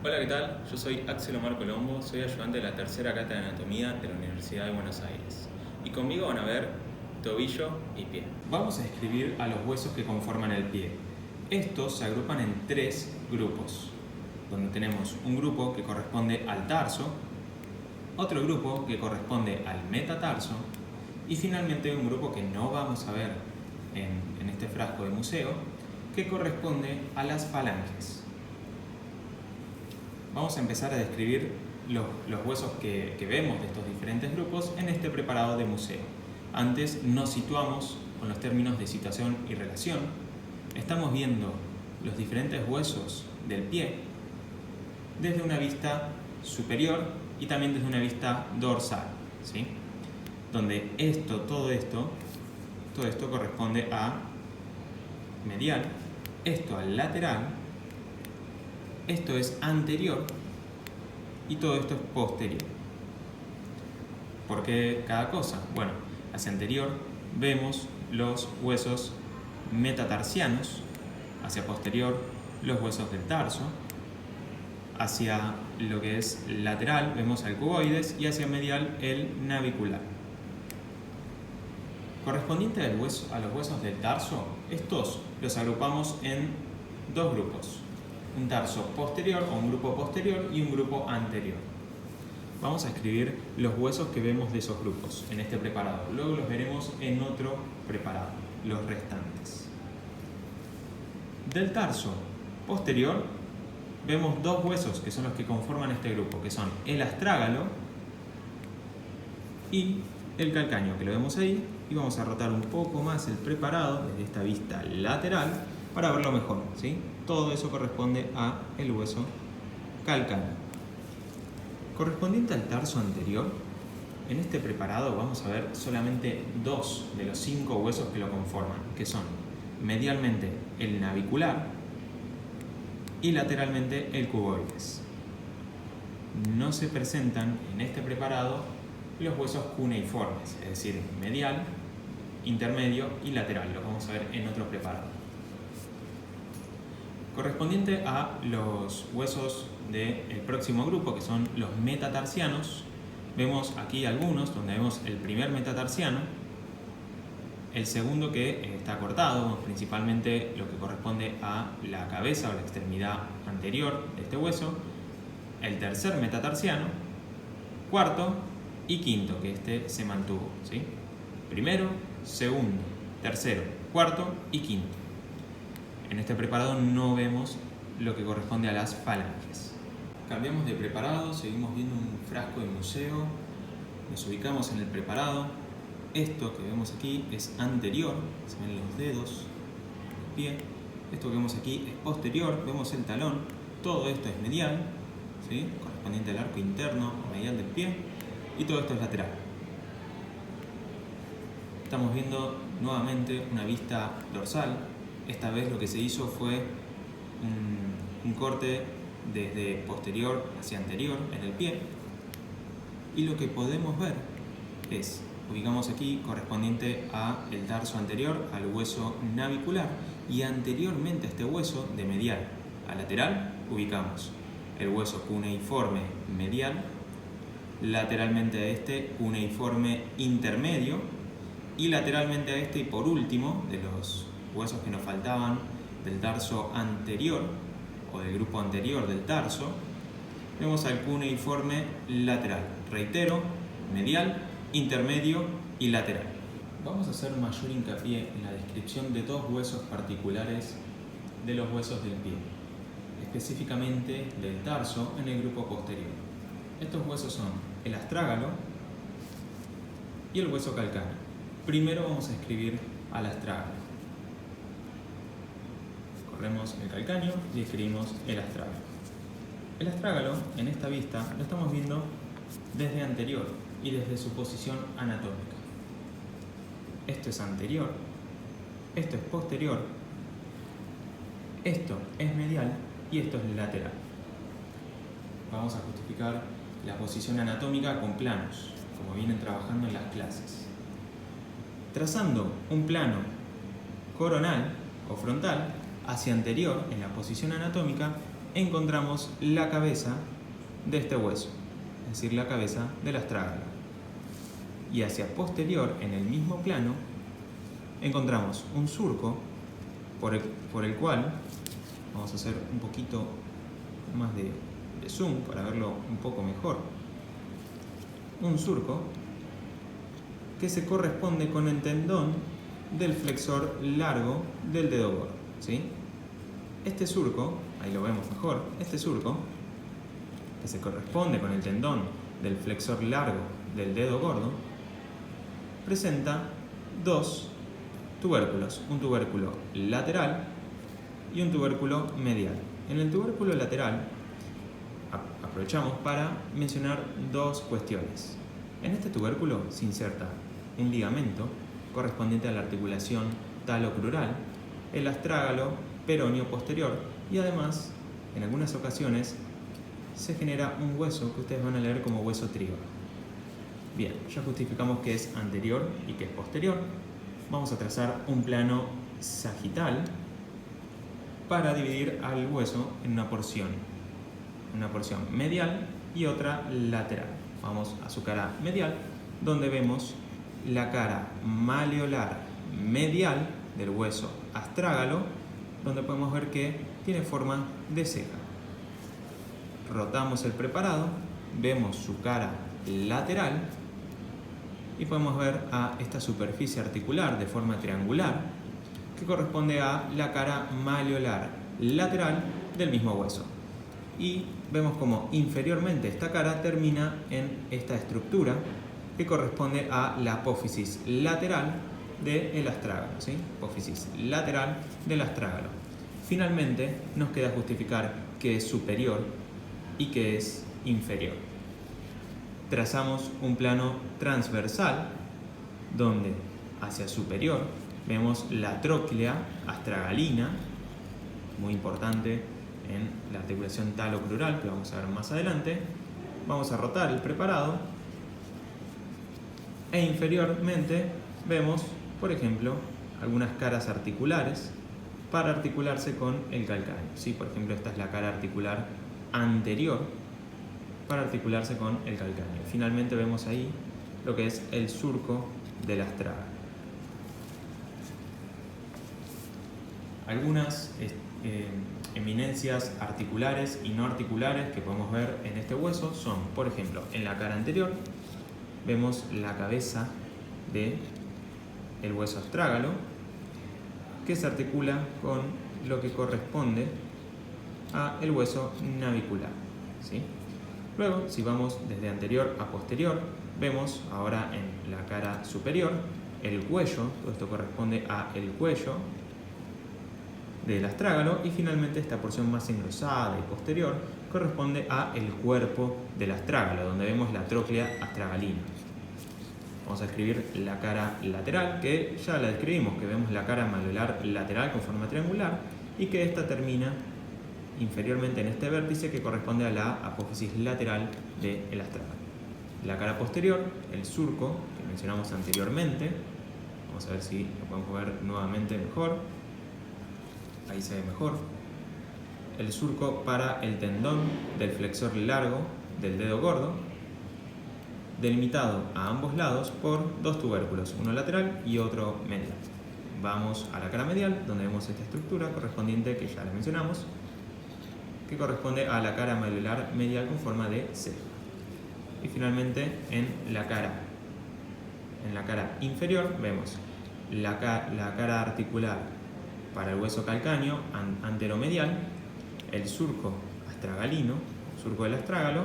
Hola, ¿qué tal? Yo soy Axel Omar Colombo, soy ayudante de la tercera cátedra de Anatomía de la Universidad de Buenos Aires. Y conmigo van a ver tobillo y pie. Vamos a describir a los huesos que conforman el pie. Estos se agrupan en tres grupos, donde tenemos un grupo que corresponde al tarso, otro grupo que corresponde al metatarso y finalmente un grupo que no vamos a ver en este frasco de museo, que corresponde a las falanges. Vamos a empezar a describir los huesos que vemos de estos diferentes grupos en este preparado de museo. Antes nos situamos con los términos de situación y relación. Estamos viendo los diferentes huesos del pie desde una vista superior y también desde una vista dorsal, ¿sí? Donde todo esto corresponde a medial, esto al lateral, esto es anterior y todo esto es posterior. ¿Por qué cada cosa? Bueno, hacia anterior vemos los huesos metatarsianos, hacia posterior los huesos del tarso, hacia lo que es lateral vemos al cuboides y hacia medial el navicular. Correspondiente a los huesos del tarso, estos los agrupamos en dos grupos. Un tarso posterior o un grupo posterior y un grupo anterior. Vamos a escribir los huesos que vemos de esos grupos en este preparado. Luego los veremos en otro preparado, los restantes. Del tarso posterior vemos dos huesos que son los que conforman este grupo, que son el astrágalo y el calcáneo, que lo vemos ahí, y vamos a rotar un poco más el preparado desde esta vista lateral para verlo mejor, ¿sí? Todo eso corresponde a el hueso calcáneo. Correspondiente al tarso anterior, en este preparado vamos a ver solamente dos de los 5 huesos que lo conforman, que son medialmente el navicular y lateralmente el cuboides. No se presentan en este preparado los huesos cuneiformes, es decir, medial, intermedio y lateral. Los vamos a ver en otro preparado. Correspondiente a los huesos del próximo grupo, que son los metatarsianos, vemos aquí algunos donde vemos el primer metatarsiano, el segundo que está cortado, principalmente lo que corresponde a la cabeza o la extremidad anterior de este hueso, el tercer metatarsiano, cuarto y quinto, que este se mantuvo, ¿sí? Primero, segundo, tercero, cuarto y quinto. En este preparado no vemos lo que corresponde a las falanges. Cambiamos de preparado, seguimos viendo un frasco de museo, nos ubicamos en el preparado. Esto que vemos aquí es anterior, se ven los dedos, el pie. Esto que vemos aquí es posterior, vemos el talón. Todo esto es medial, ¿sí? Correspondiente al arco interno o medial del pie. Y todo esto es lateral. Estamos viendo nuevamente una vista dorsal. Esta vez lo que se hizo fue un corte desde posterior hacia anterior en el pie. Y lo que podemos ver es, ubicamos aquí correspondiente a el tarso anterior, al hueso navicular, y anteriormente a este hueso, de medial a lateral, ubicamos el hueso cuneiforme medial, lateralmente a este cuneiforme intermedio, y lateralmente a este, y por último, de los huesos que nos faltaban del tarso anterior o del grupo anterior del tarso, vemos al cuneiforme lateral. Reitero, medial, intermedio y lateral. Vamos a hacer mayor hincapié en la descripción de dos huesos particulares de los huesos del pie, específicamente del tarso en el grupo posterior. Estos huesos son el astrágalo y el hueso calcáneo. Primero vamos a escribir al astrágalo. Corremos el calcáneo y escribimos el astrágalo. El astrágalo, en esta vista, lo estamos viendo desde anterior y desde su posición anatómica. Esto es anterior, esto es posterior, esto es medial y esto es lateral. Vamos a justificar la posición anatómica con planos, como vienen trabajando en las clases. Trazando un plano coronal o frontal hacia anterior en la posición anatómica, encontramos la cabeza de este hueso, es decir, la cabeza del astrágalo. Y hacia posterior, en el mismo plano, encontramos un surco por el cual, vamos a hacer un poquito más de zoom para verlo un poco mejor, un surco que se corresponde con el tendón del flexor largo del dedo gordo, ¿sí? Este surco, ahí lo vemos mejor, este surco que se corresponde con el tendón del flexor largo del dedo gordo presenta dos tubérculos, un tubérculo lateral y un tubérculo medial. En el tubérculo lateral aprovechamos para mencionar dos cuestiones. En este tubérculo se inserta un ligamento correspondiente a la articulación talocrural, el astrágalo peroneo posterior y además, en algunas ocasiones, se genera un hueso que ustedes van a leer como hueso trígono. Bien, ya justificamos que es anterior y que es posterior. Vamos a trazar un plano sagital para dividir al hueso en una porción medial y otra lateral. Vamos a su cara medial, donde vemos la cara maleolar medial del hueso astrágalo, donde podemos ver que tiene forma de ceja. Rotamos el preparado, vemos su cara lateral y podemos ver a esta superficie articular de forma triangular que corresponde a la cara maleolar lateral del mismo hueso. Y vemos como inferiormente esta cara termina en esta estructura que corresponde a la apófisis lateral del astrágalo, ¿sí? Apófisis lateral del astrágalo. Finalmente nos queda justificar que es superior y que es inferior. Trazamos un plano transversal donde hacia superior vemos la tróclea astragalina, muy importante en la articulación talocrural que vamos a ver más adelante. Vamos a rotar el preparado e inferiormente vemos, por ejemplo, algunas caras articulares para articularse con el calcáneo, ¿sí? Por ejemplo, esta es la cara articular anterior para articularse con el calcáneo. Finalmente vemos ahí lo que es el surco del astrágalo. Algunas eminencias articulares y no articulares que podemos ver en este hueso son, por ejemplo, en la cara anterior vemos la cabeza del hueso astrágalo que se articula con lo que corresponde a el hueso navicular, ¿sí? Luego, si vamos desde anterior a posterior, vemos ahora en la cara superior el cuello, todo esto corresponde a el cuello del astrágalo, y finalmente esta porción más engrosada y posterior corresponde a el cuerpo del astrágalo, donde vemos la tróclea astragalina. Vamos a escribir la cara lateral, que ya la describimos, que vemos la cara maleolar lateral con forma triangular y que esta termina inferiormente en este vértice que corresponde a la apófisis lateral del astrágalo. La cara posterior, el surco que mencionamos anteriormente, vamos a ver si lo podemos ver nuevamente mejor. Ahí se ve mejor. El surco para el tendón del flexor largo del dedo gordo, delimitado a ambos lados por dos tubérculos, uno lateral y otro medial. Vamos a la cara medial, donde vemos esta estructura correspondiente que ya la mencionamos, que corresponde a la cara maleolar medial con forma de C. Y finalmente en la cara inferior vemos la cara articular para el hueso calcáneo anteromedial, el surco astragalino, surco del astrágalo,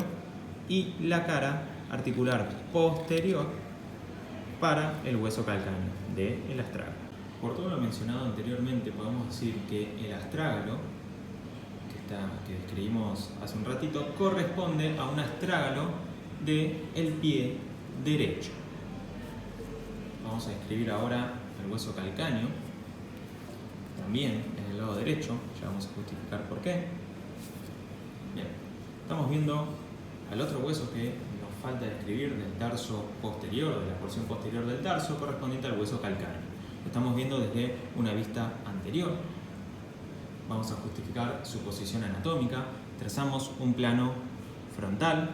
y la cara articular posterior para el hueso calcáneo del astrágalo. Por todo lo mencionado anteriormente, podemos decir que el astrágalo, que describimos hace un ratito, corresponde a un astrágalo del pie derecho. Vamos a describir ahora el hueso calcáneo, también en el lado derecho, ya vamos a justificar por qué. Bien, estamos viendo al otro hueso que nos falta describir del tarso posterior, de la porción posterior del tarso, correspondiente al hueso calcáneo. Lo estamos viendo desde una vista anterior. vamos a justificar su posición anatómica. Trazamos un plano frontal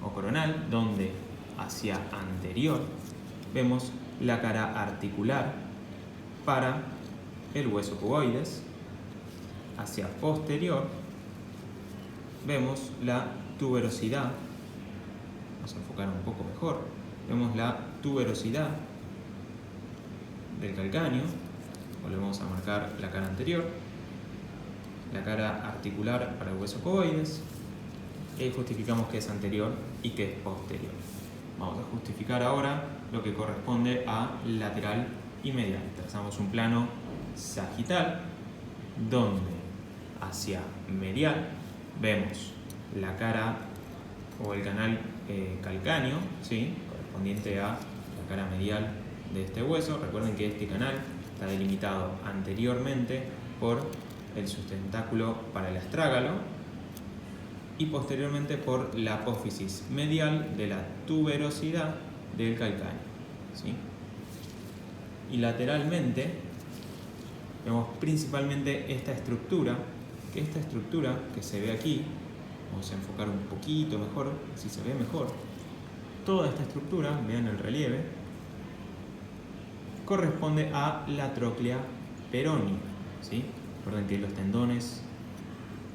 o coronal donde hacia anterior vemos la cara articular para el hueso cuboides. Hacia posterior vemos la tuberosidad. Vamos a enfocar un poco mejor. Vemos la tuberosidad del calcáneo. Volvemos a marcar la cara anterior, la cara articular para el hueso cuboides, y justificamos que es anterior y que es posterior. Vamos a justificar ahora lo que corresponde a lateral y medial. Trazamos un plano sagital donde hacia medial vemos la cara o el canal calcáneo, ¿sí?, correspondiente a la cara medial de este hueso. Recuerden que este canal está delimitado anteriormente por el sustentáculo para el astrágalo y posteriormente por la apófisis medial de la tuberosidad del calcáneo, ¿sí? Y lateralmente vemos principalmente esta estructura que se ve aquí. Vamos a enfocar un poquito mejor, si se ve mejor. Toda esta estructura, vean el relieve, corresponde a la tróclea peronea, ¿sí? Recuerden que los tendones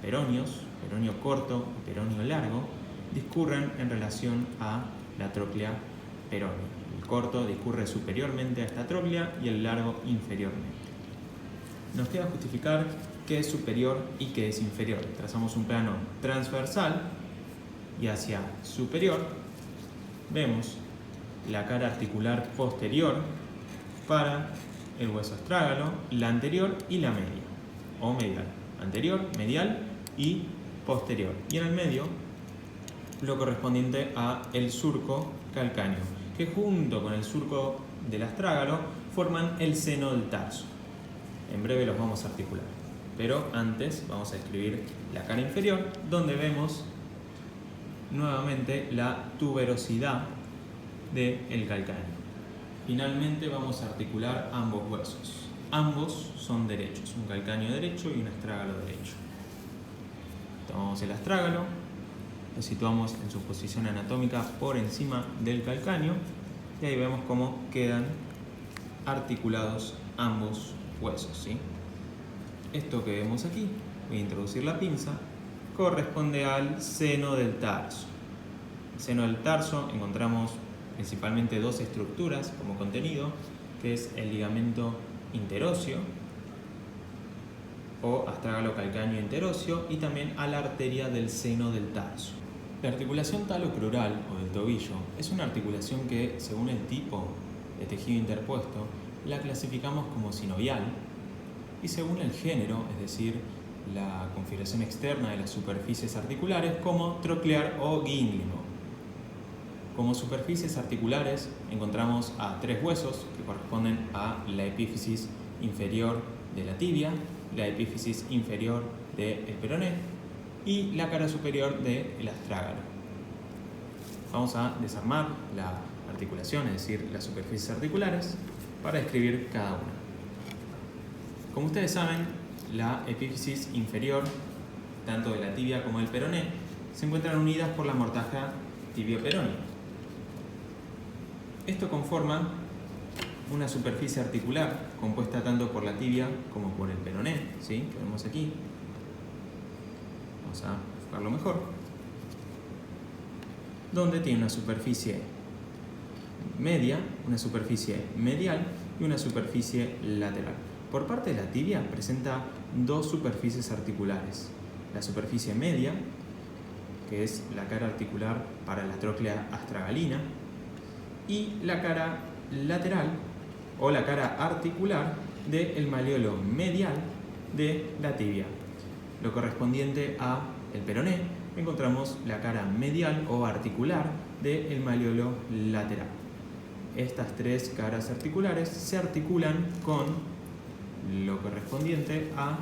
peroneos, peroneo corto y peroneo largo, discurren en relación a la tróclea peronea. El corto discurre superiormente a esta tróclea y el largo inferiormente. Nos queda justificar qué es superior y qué es inferior. Trazamos un plano transversal y hacia superior vemos la cara articular posterior para el hueso astrágalo, la anterior y la media, o medial. Anterior, medial y posterior. Y en el medio, lo correspondiente a el surco calcáneo, que junto con el surco del astrágalo forman el seno del tarso. En breve los vamos a articular, pero antes vamos a escribir la cara inferior, donde vemos nuevamente la tuberosidad del calcáneo. Finalmente vamos a articular ambos huesos. Ambos son derechos, un calcáneo derecho y un astrágalo derecho. Tomamos el astrágalo, lo situamos en su posición anatómica por encima del calcáneo y ahí vemos cómo quedan articulados ambos huesos, ¿sí? Esto que vemos aquí, voy a introducir la pinza, corresponde al seno del tarso. En el seno del tarso encontramos principalmente dos estructuras como contenido, que es el ligamento interóseo o astrágalo calcáneo interóseo y también a la arteria del seno del tarso. La articulación talocrural o del tobillo es una articulación que, según el tipo de tejido interpuesto, la clasificamos como sinovial y según el género, es decir, la configuración externa de las superficies articulares, como troclear o guínglimo. Como superficies articulares encontramos a tres huesos que corresponden a la epífisis inferior de la tibia, la epífisis inferior del peroné y la cara superior del astrágalo. Vamos a desarmar la articulación, es decir, las superficies articulares, para describir cada una. Como ustedes saben, la epífisis inferior, tanto de la tibia como del peroné, se encuentran unidas por la mortaja tibio-peronea. Esto conforma una superficie articular compuesta tanto por la tibia como por el peroné, ¿sí?, que vemos aquí. Vamos a enfocarlo mejor. Donde tiene una superficie media, una superficie medial y una superficie lateral. Por parte de la tibia presenta dos superficies articulares. La superficie media, que es la cara articular para la tróclea astragalina, y la cara lateral o la cara articular del maleolo medial de la tibia. Lo correspondiente a el peroné, encontramos la cara medial o articular del maleolo lateral. Estas tres caras articulares se articulan con lo correspondiente a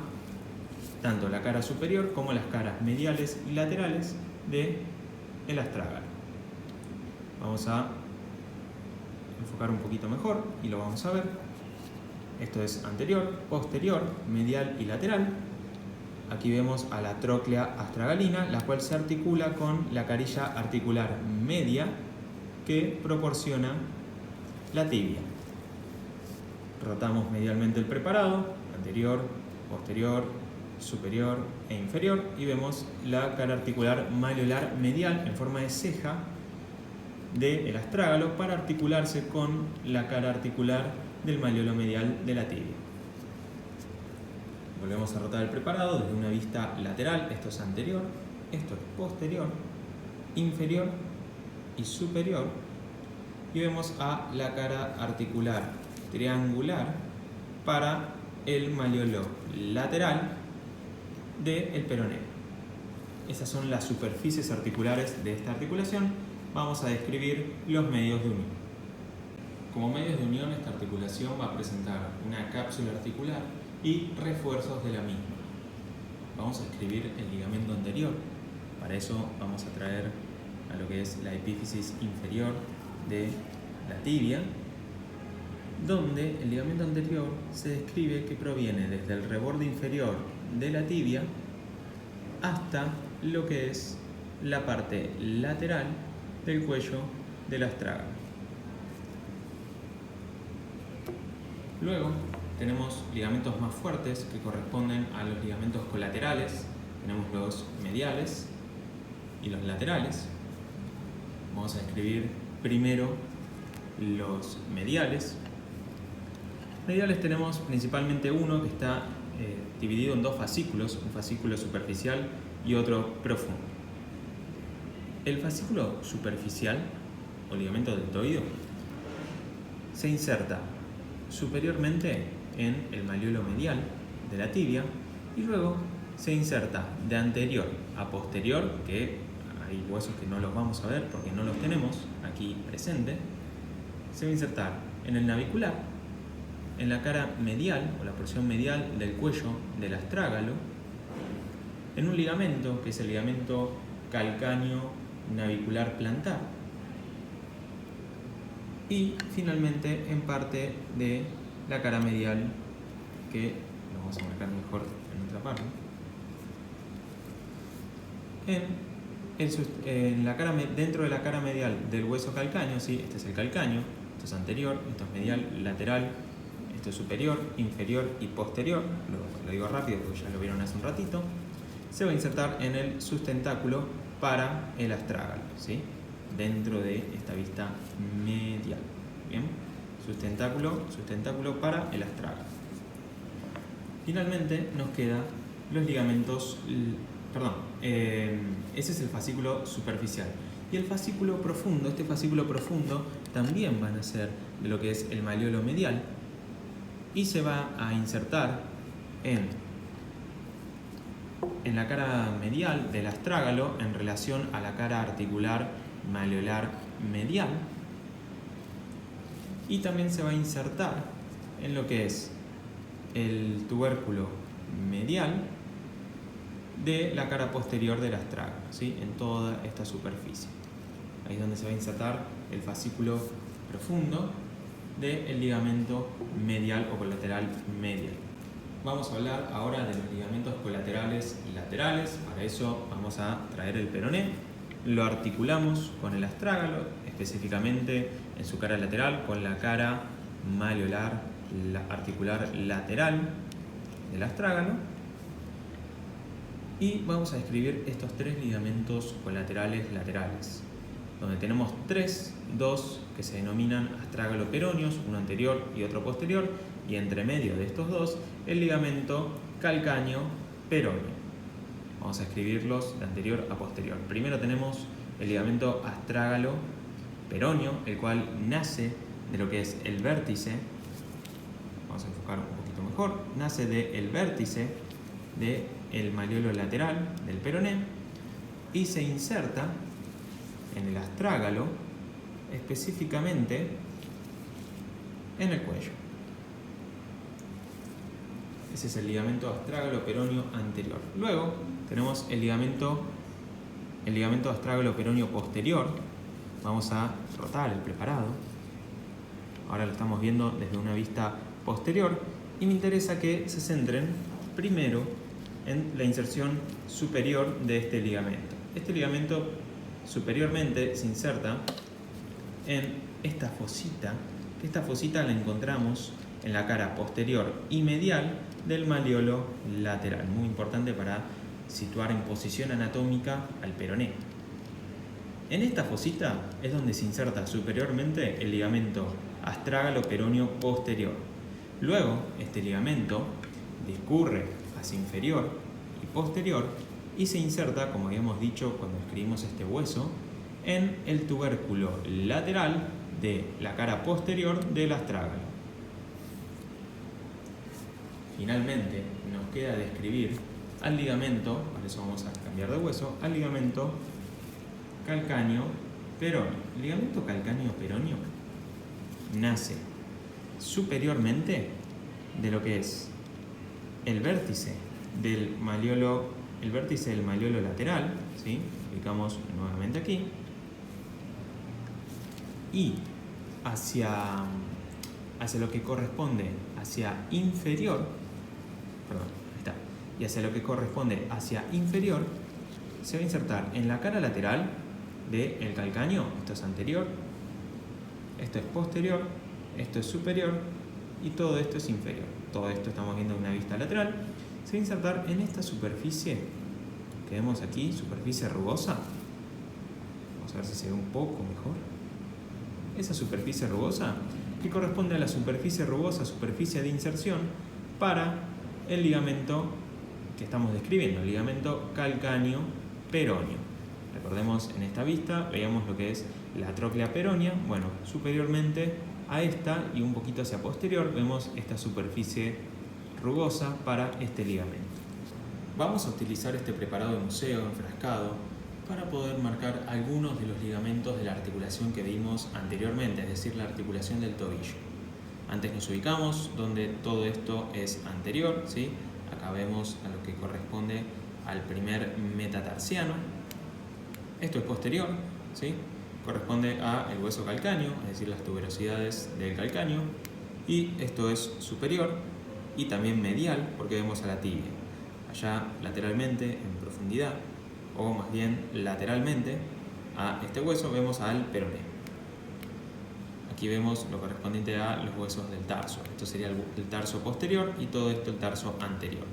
tanto la cara superior como las caras mediales y laterales del astrágalo. Vamos a enfocar un poquito mejor y lo vamos a ver. Esto es anterior, posterior, medial y lateral. aquí vemos a la tróclea astragalina, la cual se articula con la carilla articular media que proporciona la tibia. Rotamos medialmente el preparado, anterior, posterior, superior e inferior, y vemos la cara articular maliolar medial en forma de ceja del astrágalo para articularse con la cara articular del maliolo medial de la tibia. Volvemos a rotar el preparado desde una vista lateral, esto es anterior, esto es posterior, inferior y superior, y vemos a la cara articular triangular para el maliolo lateral del peroné. Esas son las superficies articulares de esta articulación. Vamos a describir los medios de unión. Como medios de unión, esta articulación va a presentar una cápsula articular y refuerzos de la misma. Vamos a escribir el ligamento anterior. Para eso vamos a traer a lo que es la epífisis inferior de la tibia, donde el ligamento anterior se describe que proviene desde el reborde inferior de la tibia hasta lo que es la parte lateral del cuello del astrágalo. Luego tenemos ligamentos más fuertes que corresponden a los ligamentos colaterales. Tenemos los mediales y los laterales. Vamos a escribir primero los mediales. Mediales tenemos principalmente uno que está dividido en dos fascículos, un fascículo superficial y otro profundo. El fascículo superficial, o ligamento deltoideo, se inserta superiormente en el maliolo medial de la tibia y luego se inserta de anterior a posterior, que hay huesos que no los vamos a ver porque no los tenemos aquí presente. Se va a insertar en el navicular, en la cara medial o la porción medial del cuello del astrágalo, en un ligamento que es el ligamento calcáneo navicular plantar, y finalmente en parte de la cara medial, que lo vamos a marcar mejor en otra parte, dentro de la cara medial del hueso calcáneo. ¿Sí? Este es el calcáneo, esto es anterior, esto es medial, lateral, esto es superior, inferior y posterior. Lo digo rápido porque ya lo vieron hace un ratito. Se va a insertar en el sustentáculo para el astrágalo, ¿sí? Dentro de esta vista medial. Bien, sustentáculo para el astrágalo. Finalmente nos quedan los ligamentos, ese es el fascículo superficial. Y el fascículo profundo, este fascículo profundo también va a nacer de lo que es el maliolo medial y se va a insertar en la cara medial del astrágalo en relación a la cara articular maliolar medial, y también se va a insertar en lo que es el tubérculo medial de la cara posterior del astrágalo, ¿sí? En toda esta superficie. Ahí es donde se va a insertar el fascículo profundo del ligamento medial o colateral medial. Vamos a hablar ahora de los ligamentos colaterales y laterales. Para eso vamos a traer el peroné, lo articulamos con el astrágalo, específicamente en su cara lateral con la cara maliolar articular lateral del astrágalo, y vamos a describir estos tres ligamentos colaterales laterales, donde tenemos dos que se denominan astrágalo peroneos, uno anterior y otro posterior, y entre medio de estos dos el ligamento calcáneo peroneo. Vamos a escribirlos de anterior a posterior. Primero tenemos el ligamento astrágalo peroneo, el cual nace de lo que es el vértice. Vamos a enfocar un poquito mejor. Nace del vértice del maliolo lateral del peroné y se inserta en el astrágalo, específicamente en el cuello. Ese es el ligamento astrágalo peroneo anterior. Luego tenemos el ligamento astrágalo peroneo posterior. Vamos a rotar el preparado. Ahora lo estamos viendo desde una vista posterior y me interesa que se centren primero en la inserción superior de este ligamento. Este ligamento superiormente se inserta en esta fosita, que esta fosita la encontramos en la cara posterior y medial del maleolo lateral. Muy importante para situar en posición anatómica al peroné. En esta fosita es donde se inserta superiormente el ligamento astrágalo peroneo posterior. Luego, este ligamento discurre hacia inferior y posterior y se inserta, como habíamos dicho cuando escribimos este hueso, en el tubérculo lateral de la cara posterior del astrágalo. Finalmente, nos queda describir al ligamento, por eso vamos a cambiar de hueso, al ligamento calcáneo peroneo. El ligamento calcáneo peroneo nace superiormente de lo que es el vértice del maleolo lateral, ¿sí? Ubicamos nuevamente aquí, y hacia lo que corresponde hacia inferior, y hacia lo que corresponde hacia inferior, se va a insertar en la cara lateral del calcáneo. Esto es anterior, esto es posterior, esto es superior y todo esto es inferior. Todo esto estamos viendo en una vista lateral. Se va a insertar en esta superficie que vemos aquí, superficie rugosa. Vamos a ver si se ve un poco mejor. Esa superficie rugosa que corresponde a la superficie rugosa, superficie de inserción para el ligamento que estamos describiendo, el ligamento calcáneo peroneo. Recordemos, en esta vista veíamos lo que es la tróclea peronea. Bueno, superiormente a esta y un poquito hacia posterior vemos esta superficie rugosa para este ligamento. Vamos a utilizar este preparado de museo enfrascado para poder marcar algunos de los ligamentos de la articulación que vimos anteriormente, es decir, la articulación del tobillo. Antes nos ubicamos donde todo esto es anterior, ¿sí? Acá vemos a lo que corresponde al primer metatarsiano. Esto es posterior, ¿sí? Corresponde al hueso calcáneo, es decir, las tuberosidades del calcáneo. Y esto es superior y también medial, porque vemos a la tibia. Allá lateralmente, en profundidad, o más bien lateralmente a este hueso, vemos al peroné. Aquí vemos lo correspondiente a los huesos del tarso. Esto sería el tarso posterior y todo esto el tarso anterior.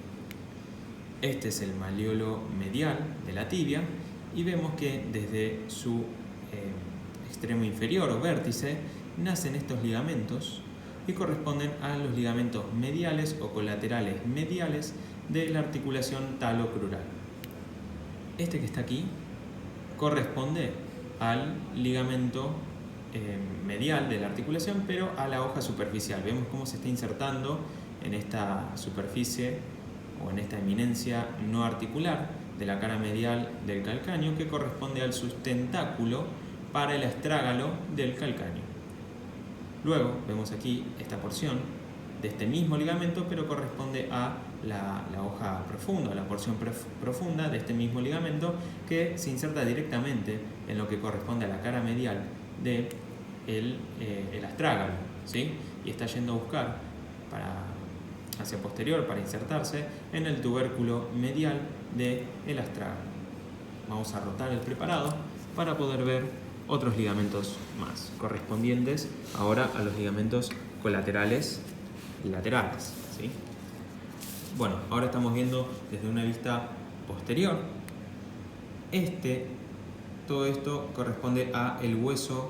Este es el maleolo medial de la tibia y vemos que desde su extremo inferior o vértice nacen estos ligamentos y corresponden a los ligamentos mediales o colaterales mediales de la articulación talocrural. Este que está aquí corresponde al ligamento medial de la articulación, pero a la hoja superficial. Vemos cómo se está insertando en esta superficie o en esta eminencia no articular de la cara medial del calcáneo, que corresponde al sustentáculo para el astrágalo del calcáneo. Luego vemos aquí esta porción de este mismo ligamento, pero corresponde a la hoja profunda, la porción profunda de este mismo ligamento, que se inserta directamente en lo que corresponde a la cara medial de el astrágalo, ¿sí? Y está yendo a buscar hacia posterior para insertarse en el tubérculo medial del astrágalo. Vamos a rotar el preparado para poder ver otros ligamentos más, correspondientes ahora a los ligamentos colaterales y laterales, ¿sí? Bueno, ahora estamos viendo desde una vista posterior. Todo esto corresponde a el hueso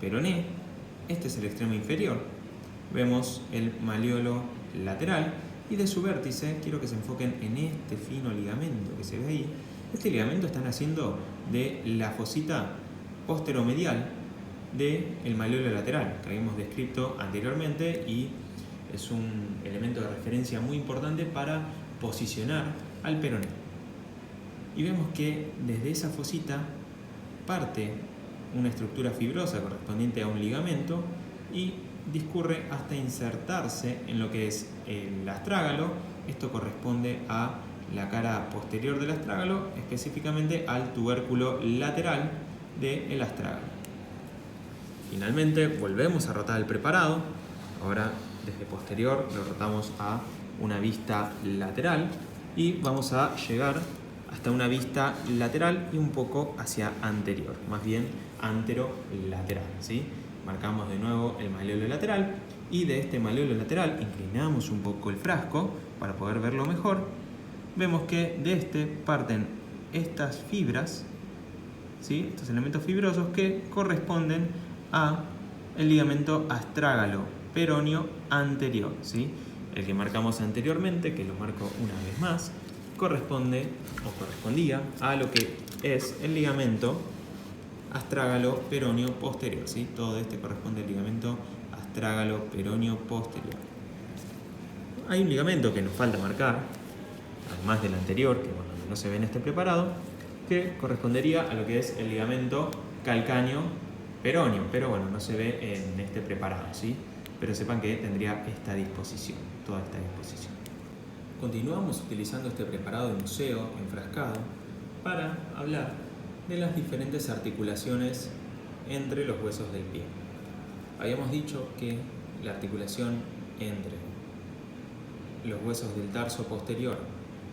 peroné. Este es el extremo inferior. Vemos el maleolo lateral y de su vértice, quiero que se enfoquen en este fino ligamento que se ve ahí. Este ligamento está naciendo de la fosita posteromedial del maleolo lateral, que habíamos descrito anteriormente, y es un elemento de referencia muy importante para posicionar al peroné. Y vemos que desde esa fosita parte una estructura fibrosa correspondiente a un ligamento y discurre hasta insertarse en lo que es el astrágalo. Esto corresponde a la cara posterior del astrágalo, específicamente al tubérculo lateral del astrágalo. Finalmente volvemos a rotar el preparado. Ahora desde posterior lo rotamos a una vista lateral y vamos a llegar hasta una vista lateral y un poco hacia anterior, más bien anterolateral, ¿sí? Marcamos de nuevo el malleolo lateral y de este malleolo lateral inclinamos un poco el frasco para poder verlo mejor. Vemos que de este parten estas fibras, ¿sí? Estos elementos fibrosos que corresponden a el ligamento astrágalo peroneo anterior, ¿sí? El que marcamos anteriormente, que lo marco una vez más, corresponde o correspondía a lo que es el ligamento astrágalo peroneo posterior, ¿sí? Todo este corresponde al ligamento astrágalo peroneo posterior. Hay un ligamento que nos falta marcar, además del anterior, que bueno, no se ve en este preparado, que correspondería a lo que es el ligamento calcáneo peroneo, pero bueno, no se ve en este preparado, ¿sí? Pero sepan que tendría esta disposición, toda esta disposición. Continuamos utilizando este preparado de museo enfrascado para hablar de las diferentes articulaciones entre los huesos del pie. Habíamos dicho que la articulación entre los huesos del tarso posterior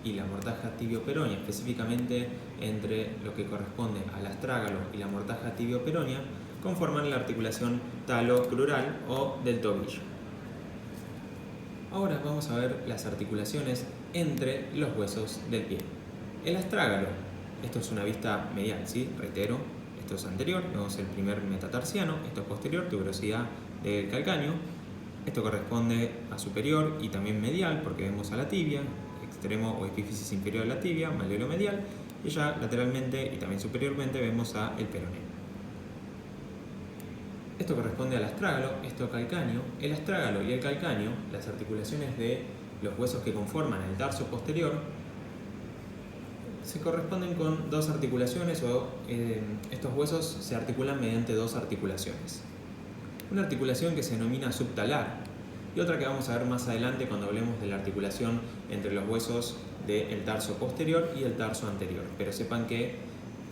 y la mortaja tibio-peronea, específicamente entre lo que corresponde al astrágalo y la mortaja tibio-peronea, conforman la articulación talo-crural o del tobillo. Ahora vamos a ver las articulaciones entre los huesos del pie. El astrágalo, esto es una vista medial, ¿sí? Reitero, esto es anterior, vemos el primer metatarsiano, esto es posterior, tuberosidad del calcáneo. Esto corresponde a superior y también medial, porque vemos a la tibia, extremo o epífisis inferior de la tibia, malleolo medial, y ya lateralmente y también superiormente vemos a el peroneo. Esto corresponde al astrágalo, esto calcáneo. El astrágalo y el calcáneo, las articulaciones de los huesos que conforman el tarso posterior, se corresponden con dos articulaciones o estos huesos se articulan mediante dos articulaciones. Una articulación que se denomina subtalar y otra que vamos a ver más adelante cuando hablemos de la articulación entre los huesos del tarso posterior y el tarso anterior. Pero sepan que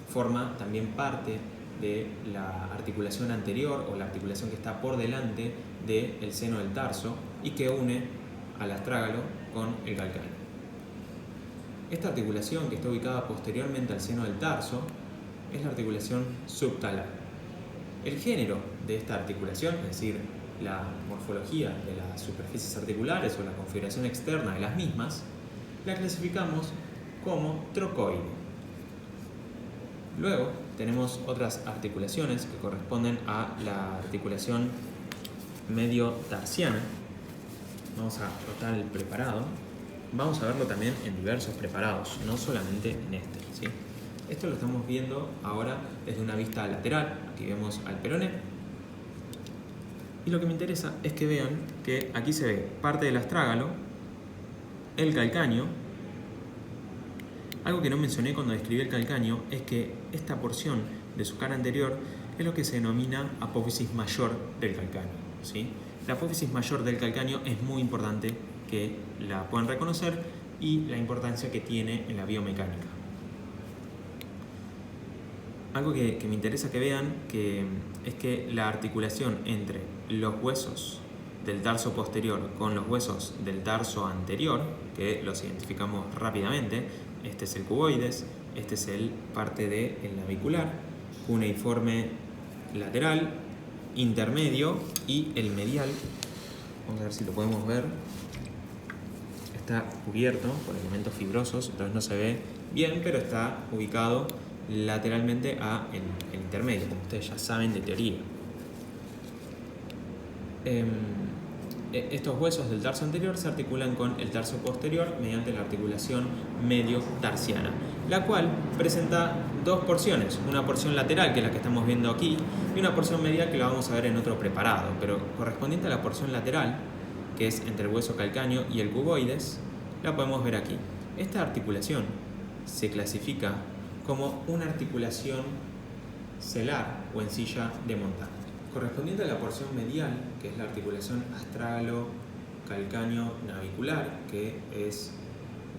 forma también parte de la articulación anterior o la articulación que está por delante del seno del tarso y que une al astrágalo con el calcáneo. Esta articulación que está ubicada posteriormente al seno del tarso es la articulación subtalar. El género de esta articulación, es decir, la morfología de las superficies articulares o la configuración externa de las mismas, la clasificamos como trocoide. Luego tenemos otras articulaciones que corresponden a la articulación medio-tarsiana. Vamos a rotar el preparado. Vamos a verlo también en diversos preparados, no solamente en este, ¿sí? Esto lo estamos viendo ahora desde una vista lateral. Aquí vemos al peroné. Y lo que me interesa es que vean que aquí se ve parte del astrágalo, el calcáneo. Algo que no mencioné cuando describí el calcáneo es que esta porción de su cara anterior es lo que se denomina apófisis mayor del calcáneo, ¿sí? La apófisis mayor del calcáneo es muy importante que la puedan reconocer y la importancia que tiene en la biomecánica. Algo que me interesa que vean es que la articulación entre los huesos del tarso posterior con los huesos del tarso anterior, que los identificamos rápidamente, este es el cuboides, este es el parte del navicular, cuneiforme lateral, intermedio y el medial. Vamos a ver si lo podemos ver. Está cubierto por elementos fibrosos, entonces no se ve bien, pero está ubicado lateralmente a el intermedio, como ustedes ya saben de teoría. Estos huesos del tarso anterior se articulan con el tarso posterior mediante la articulación medio-tarsiana, la cual presenta dos porciones, una porción lateral, que es la que estamos viendo aquí, y una porción medial que la vamos a ver en otro preparado, pero correspondiente a la porción lateral, que es entre el hueso calcáneo y el cuboides, la podemos ver aquí. Esta articulación se clasifica como una articulación celar o en silla de montar. Correspondiente a la porción medial, que es la articulación astrágalo-calcáneo-navicular, que es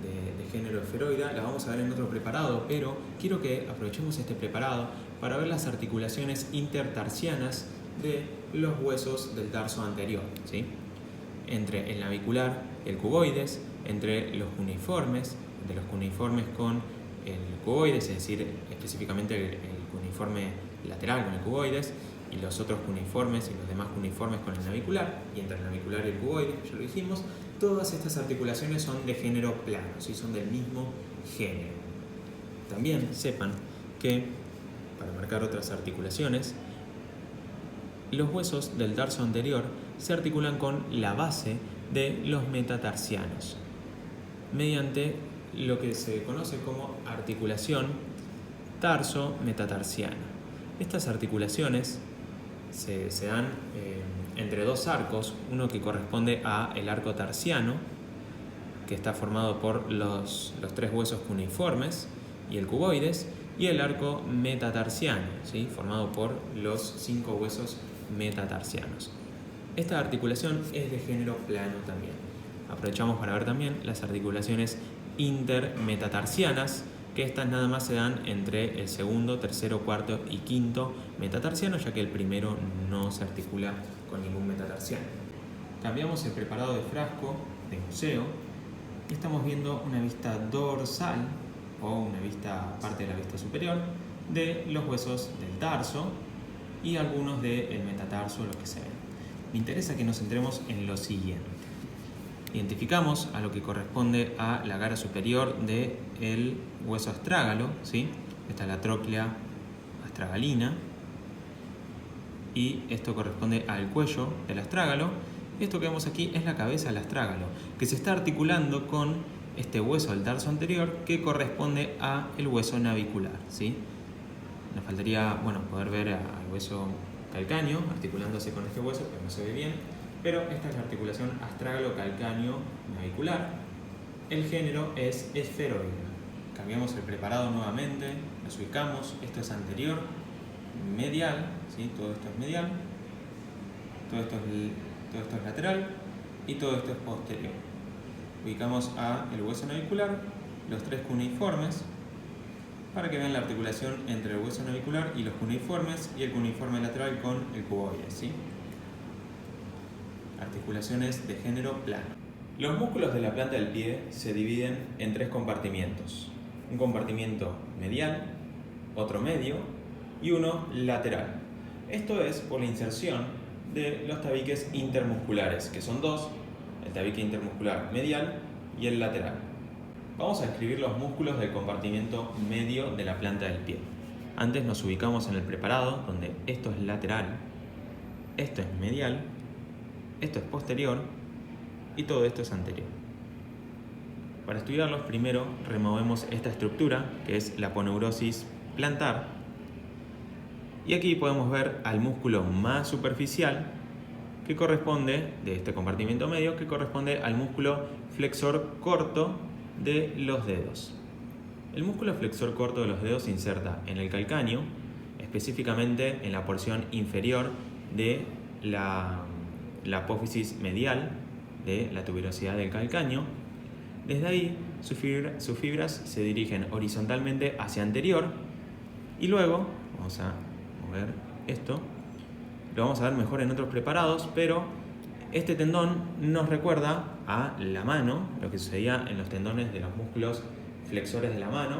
de género esferoide, la vamos a ver en otro preparado, pero quiero que aprovechemos este preparado para ver las articulaciones intertarsianas de los huesos del tarso anterior, ¿sí? Entre el navicular y el cuboides, entre los cuneiformes, cuneiformes con el cuboides, es decir, específicamente el cuneiforme lateral con el cuboides, y los otros cuneiformes y los demás cuneiformes con el navicular, y entre el navicular y el cuboide, ya lo dijimos, todas estas articulaciones son de género plano, ¿sí? Son del mismo género. También sepan que, para marcar otras articulaciones, los huesos del tarso anterior se articulan con la base de los metatarsianos, mediante lo que se conoce como articulación tarso-metatarsiana. Estas articulaciones se dan entre dos arcos, uno que corresponde al arco tarsiano, que está formado por los tres huesos cuneiformes y el cuboides, y el arco metatarsiano, ¿sí? Formado por los 5 huesos metatarsianos. Esta articulación es de género plano también. Aprovechamos para ver también las articulaciones intermetatarsianas, que estas nada más se dan entre el segundo, tercero, cuarto y quinto metatarsiano, ya que el primero no se articula con ningún metatarsiano. Cambiamos el preparado de frasco de museo y estamos viendo una vista dorsal o una parte de la vista superior de los huesos del tarso y algunos del metatarso, los que se ven. Me interesa que nos centremos en lo siguiente. Identificamos a lo que corresponde a la cara superior del hueso astrágalo, ¿sí? Esta es la tróclea astragalina y esto corresponde al cuello del astrágalo. Esto que vemos aquí es la cabeza del astrágalo, que se está articulando con este hueso del tarso anterior que corresponde al hueso navicular, ¿sí? Nos faltaría, poder ver al hueso calcáneo articulándose con este hueso, pero no se ve bien. Pero esta es la articulación astrágalo-calcáneo-navicular. El género es esferoidea. Cambiamos el preparado nuevamente, nos ubicamos, esto es anterior, medial, ¿sí? Todo esto es medial, todo esto es lateral y todo esto es posterior. Ubicamos el hueso navicular, los 3 cuneiformes, para que vean la articulación entre el hueso navicular y los cuneiformes y el cuneiforme lateral con el cuboide, ¿sí? Articulaciones de género plano. Los músculos de la planta del pie se dividen en 3 compartimientos. Un compartimiento medial, otro medio y uno lateral. Esto es por la inserción de los tabiques intermusculares, que son 2, el tabique intermuscular medial y el lateral. Vamos a describir los músculos del compartimiento medio de la planta del pie. Antes nos ubicamos en el preparado, donde esto es lateral, esto es medial, esto es posterior y todo esto es anterior. Para estudiarlos, primero removemos esta estructura, que es la aponeurosis plantar. Y aquí podemos ver al músculo más superficial, que corresponde, de este compartimiento medio, que corresponde al músculo flexor corto de los dedos. El músculo flexor corto de los dedos se inserta en el calcáneo, específicamente en la porción inferior de la apófisis medial de la tuberosidad del calcáneo. Desde ahí sus fibras se dirigen horizontalmente hacia anterior y luego, vamos a mover esto, lo vamos a ver mejor en otros preparados, pero este tendón nos recuerda a la mano, lo que sucedía en los tendones de los músculos flexores de la mano,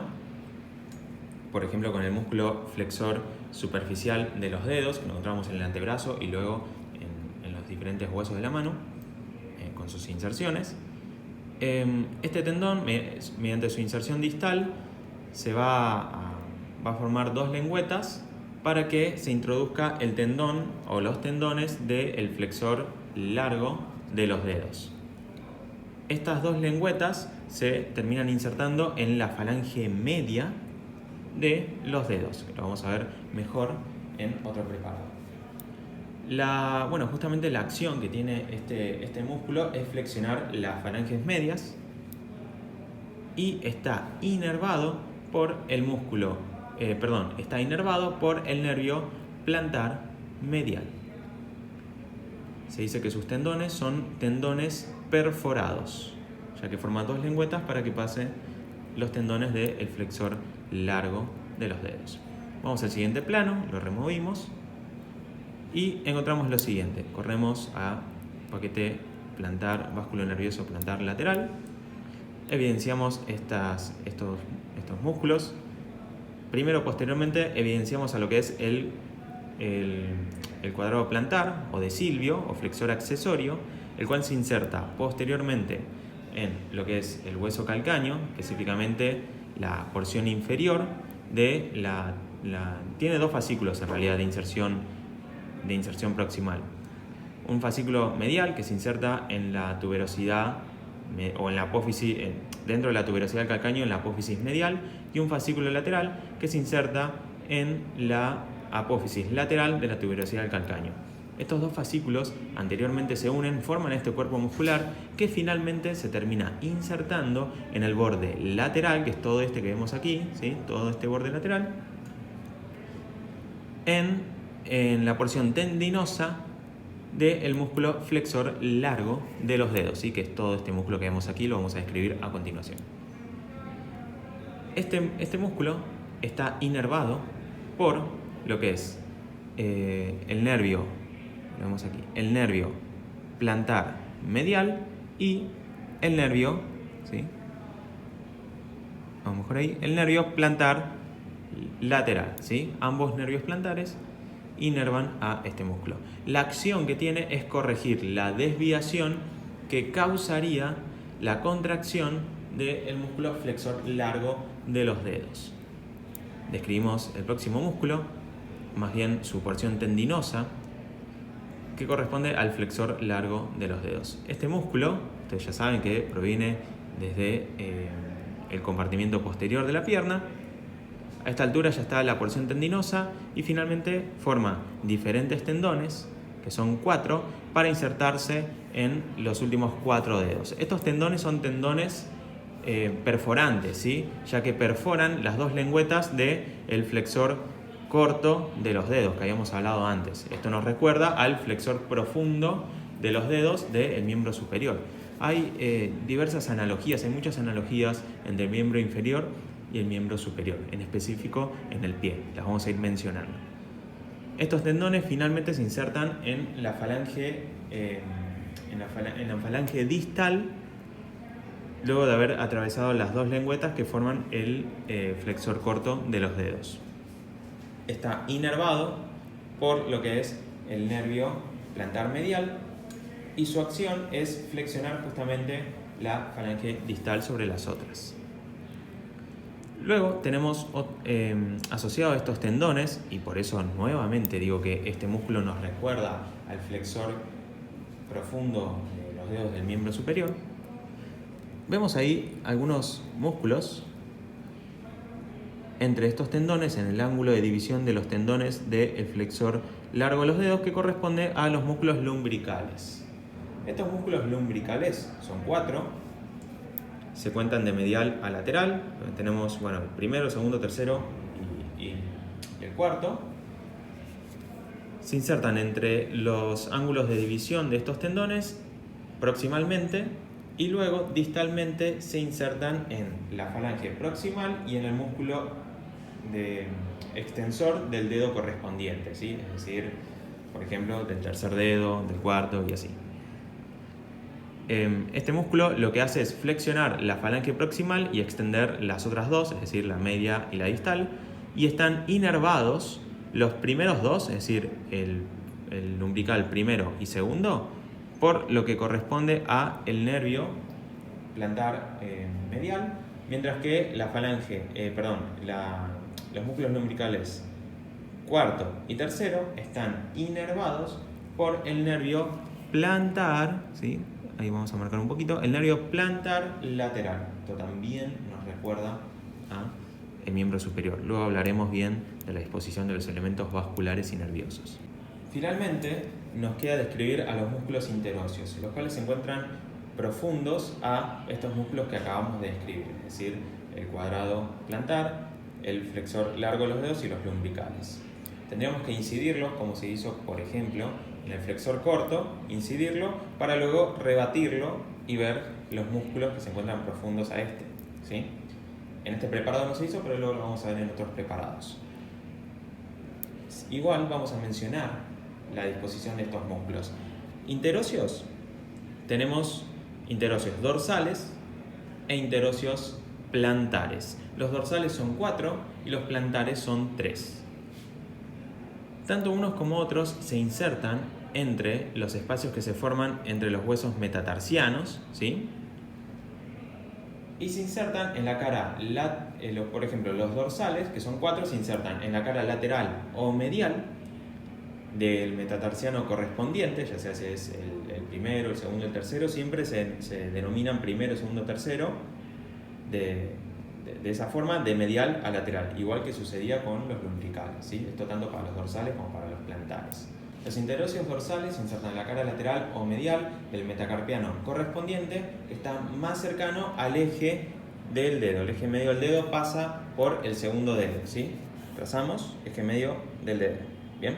por ejemplo con el músculo flexor superficial de los dedos, que lo encontramos en el antebrazo y luego en los diferentes huesos de la mano, con sus inserciones. Este tendón, mediante su inserción distal, se va a formar 2 lengüetas para que se introduzca el tendón o los tendones del flexor largo de los dedos. Estas 2 lengüetas se terminan insertando en la falange media de los dedos, que lo vamos a ver mejor en otro preparado. Justamente la acción que tiene este músculo es flexionar las falanges medias y está inervado por el nervio plantar medial. Se dice que sus tendones son tendones perforados, ya que forman 2 lengüetas para que pasen los tendones del flexor largo de los dedos. Vamos al siguiente plano, lo removimos y encontramos lo siguiente. Corremos a paquete plantar, básculo nervioso plantar lateral. evidenciamos estos músculos. Primero, posteriormente, evidenciamos a lo que es el cuadrado plantar o de Silvio o flexor accesorio, el cual se inserta posteriormente en lo que es el hueso calcáneo, específicamente la porción inferior de tiene dos fascículos en realidad de inserción proximal. Un fascículo medial que se inserta en la tuberosidad o en la apófisis, dentro de la tuberosidad del calcáneo en la apófisis medial, y un fascículo lateral que se inserta en la apófisis lateral de la tuberosidad del calcáneo. Estos dos fascículos anteriormente se unen, forman este cuerpo muscular que finalmente se termina insertando en el borde lateral, que es todo este que vemos aquí, ¿sí? Todo este borde lateral, en la porción tendinosa del músculo flexor largo de los dedos, ¿sí? Que es todo este músculo que vemos aquí, lo vamos a describir a continuación. Este músculo está inervado por lo que es el nervio, lo vemos aquí, el nervio plantar medial y el nervio, ¿sí? Vamos por ahí, el nervio plantar lateral, ¿sí? Ambos nervios plantares inervan a este músculo. La acción que tiene es corregir la desviación que causaría la contracción del músculo flexor largo de los dedos. Describimos el próximo músculo, más bien su porción tendinosa, que corresponde al flexor largo de los dedos. Este músculo, ustedes ya saben que proviene desde el compartimiento posterior de la pierna. A esta altura ya está la porción tendinosa y finalmente forma diferentes tendones, que son 4, para insertarse en los últimos 4 dedos. Estos tendones son tendones perforantes, ¿sí? Ya que perforan las dos lengüetas del flexor corto de los dedos que habíamos hablado antes. Esto nos recuerda al flexor profundo de los dedos del miembro superior. Hay diversas analogías, hay muchas analogías entre el miembro inferior y el miembro superior, en específico en el pie. Las vamos a ir mencionando. Estos tendones finalmente se insertan en la falange, en la falange distal, luego de haber atravesado las dos lengüetas que forman el flexor corto de los dedos. Está inervado por lo que es el nervio plantar medial y su acción es flexionar justamente la falange distal sobre las otras. Luego tenemos asociado a estos tendones, y por eso nuevamente digo que este músculo nos recuerda al flexor profundo de los dedos del miembro superior. Vemos ahí algunos músculos entre estos tendones en el ángulo de división de los tendones del flexor largo de los dedos, que corresponde a los músculos lumbricales. Estos músculos lumbricales son 4. Se cuentan de medial a lateral. Tenemos el primero, el segundo, tercero y el cuarto. Se insertan entre los ángulos de división de estos tendones proximalmente y luego distalmente se insertan en la falange proximal y en el músculo extensor del dedo correspondiente, ¿sí? Es decir, por ejemplo, del tercer dedo, del cuarto y así. Este músculo lo que hace es flexionar la falange proximal y extender las otras dos, es decir, la media y la distal, y están inervados los primeros dos, es decir, el lumbrical primero y segundo, por lo que corresponde a el nervio plantar medial, mientras que la falange, los músculos lumbricales cuarto y tercero están inervados por el nervio plantar, ¿sí? Ahí vamos a marcar un poquito, el nervio plantar lateral. Esto también nos recuerda al miembro superior. Luego hablaremos bien de la disposición de los elementos vasculares y nerviosos. Finalmente, nos queda describir a los músculos interóseos, los cuales se encuentran profundos a estos músculos que acabamos de describir, es decir, el cuadrado plantar, el flexor largo de los dedos y los lumbricales. Tendríamos que incidirlos, como se hizo, por ejemplo, en el flexor corto, incidirlo para luego rebatirlo y ver los músculos que se encuentran profundos a este, ¿sí? En este preparado no se hizo, pero luego lo vamos a ver en otros preparados. Igual vamos a mencionar la disposición de estos músculos. Interóseos, tenemos interóseos dorsales e interocios plantares. Los dorsales son 4 y los plantares son 3. Tanto unos como otros se insertan entre los espacios que se forman entre los huesos metatarsianos, ¿sí? Y se insertan en la cara, por ejemplo, los dorsales, que son 4, se insertan en la cara lateral o medial del metatarsiano correspondiente, ya sea si es el primero, el segundo, el tercero, siempre se denominan primero, segundo, tercero, de esa forma, de medial a lateral, igual que sucedía con los lumbricales, ¿sí? Esto tanto para los dorsales como para los plantares. Los interocios dorsales se insertan en la cara lateral o medial del metacarpiano correspondiente, que está más cercano al eje del dedo. El eje medio del dedo pasa por el segundo dedo, ¿sí? Trazamos eje medio del dedo. ¿Bien?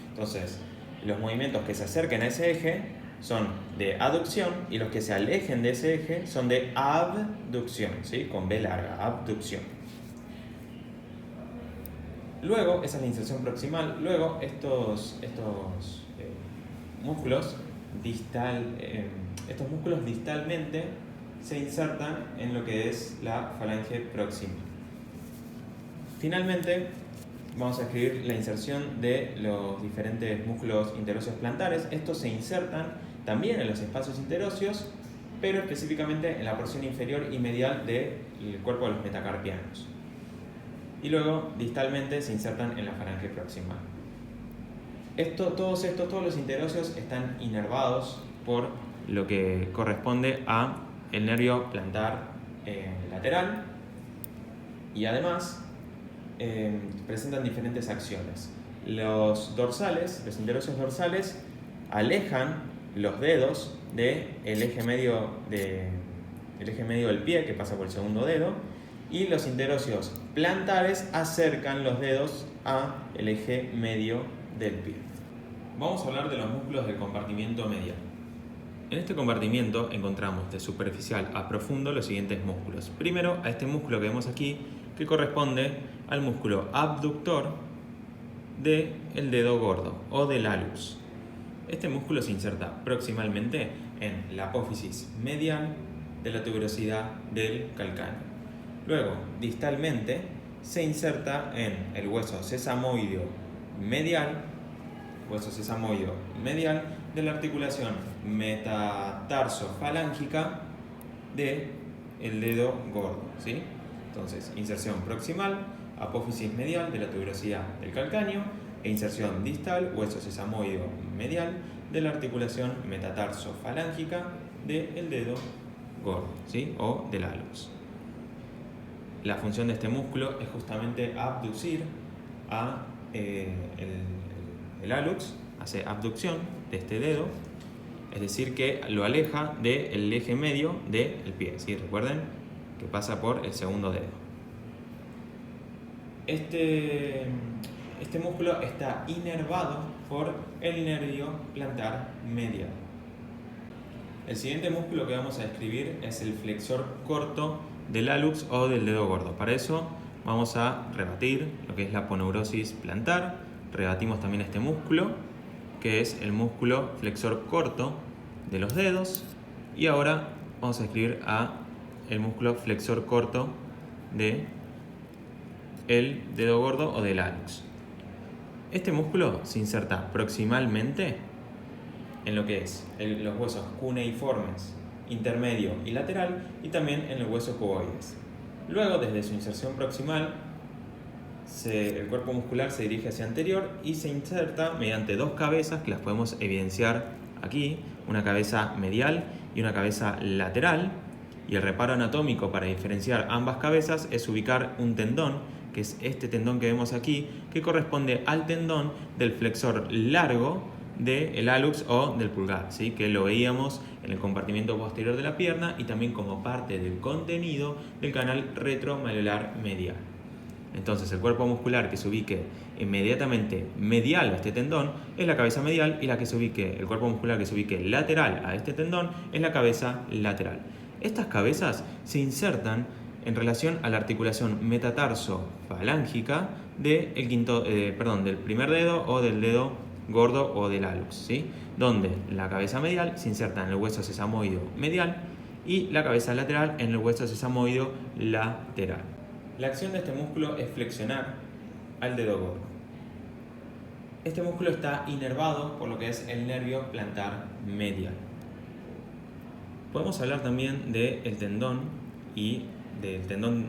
Entonces, los movimientos que se acerquen a ese eje son de aducción y los que se alejen de ese eje son de abducción, ¿sí? Con B larga, abducción. Luego, esa es la inserción proximal. Luego, estos músculos distalmente se insertan en lo que es la falange próxima. Finalmente, vamos a escribir la inserción de los diferentes músculos interóseos plantares. Estos se insertan también en los espacios interóseos, pero específicamente en la porción inferior y medial del cuerpo de los metacarpianos. Y luego, distalmente, se insertan en la falange proximal. Todos los interóseos están inervados por lo que corresponde a el nervio plantar lateral y además presentan diferentes acciones. Los interóseos dorsales alejan los dedos del eje medio del pie, que pasa por el segundo dedo, y los interóseos plantares acercan los dedos al eje medio del pie. Vamos a hablar de los músculos del compartimiento medial. En este compartimiento encontramos de superficial a profundo los siguientes músculos. Primero, a este músculo que vemos aquí, que corresponde al músculo abductor del dedo gordo o del hallux. Este músculo se inserta proximalmente en la apófisis medial de la tuberosidad del calcáneo. Luego, distalmente, se inserta en el hueso sesamoideo medial de la articulación metatarsofalángica del dedo gordo, ¿sí? Entonces, inserción proximal, apófisis medial de la tuberosidad del calcáneo, e inserción distal, hueso sesamoideo medial de la articulación metatarsofalángica del dedo gordo, ¿sí? O del hallux. La función de este músculo es justamente abducir el hallux, hace abducción de este dedo, es decir, que lo aleja del eje medio del pie, ¿sí? Recuerden que pasa por el segundo dedo. Este músculo está inervado por el nervio plantar medial. El siguiente músculo que vamos a describir es el flexor corto del hallux o del dedo gordo. Para eso vamos a rebatir lo que es la aponeurosis plantar. Rebatimos también este músculo, que es el músculo flexor corto de los dedos. Y ahora vamos a escribir el músculo flexor corto del dedo gordo o del hallux. Este músculo se inserta proximalmente en lo que es los huesos cuneiformes intermedio y lateral, y también en los huesos cuboides. Luego, desde su inserción proximal, el cuerpo muscular se dirige hacia anterior y se inserta mediante dos cabezas que las podemos evidenciar aquí, una cabeza medial y una cabeza lateral, y el reparo anatómico para diferenciar ambas cabezas es ubicar un tendón, que es este tendón que vemos aquí, que corresponde al tendón del flexor largo del hallux o del pulgar, ¿sí? Que lo veíamos en el compartimiento posterior de la pierna y también como parte del contenido del canal retromalular medial. Entonces, el cuerpo muscular que se ubique inmediatamente medial a este tendón es la cabeza medial, y el cuerpo muscular que se ubique lateral a este tendón es la cabeza lateral. Estas cabezas se insertan en relación a la articulación metatarsofalángica del primer dedo o del dedo gordo o del hallux, ¿sí? Donde la cabeza medial se inserta en el hueso sesamoideo medial y la cabeza lateral en el hueso sesamoideo lateral. La acción de este músculo es flexionar al dedo gordo. Este músculo está inervado por lo que es el nervio plantar medial. Podemos hablar también del tendón y del tendón,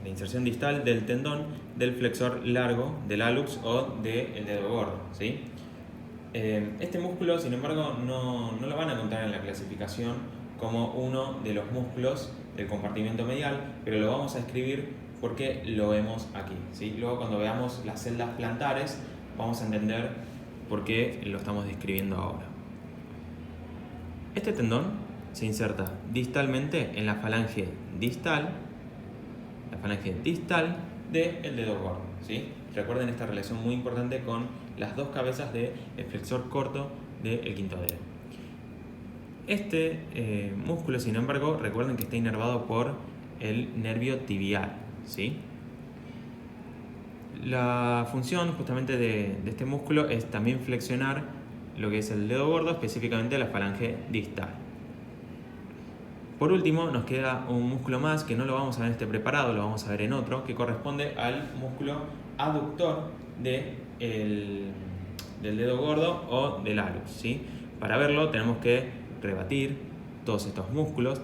la inserción distal del tendón del flexor largo del hallux o del dedo gordo, ¿sí? Este músculo, sin embargo, no lo van a contar en la clasificación como uno de los músculos del compartimento medial, pero lo vamos a escribir porque lo vemos aquí, ¿sí? Luego, cuando veamos las celdas plantares, vamos a entender por qué lo estamos describiendo ahora. Este tendón se inserta distalmente en la falange distal del dedo gordo, ¿sí? Recuerden esta relación muy importante con las dos cabezas del flexor corto del quinto dedo. Este músculo, sin embargo, recuerden que está inervado por el nervio tibial, ¿sí? La función justamente de este músculo es también flexionar lo que es el dedo gordo, específicamente la falange distal. Por último, nos queda un músculo más que no lo vamos a ver en este preparado, lo vamos a ver en otro, que corresponde al músculo aductor del dedo gordo o del hallux, ¿sí? Para verlo tenemos que rebatir todos estos músculos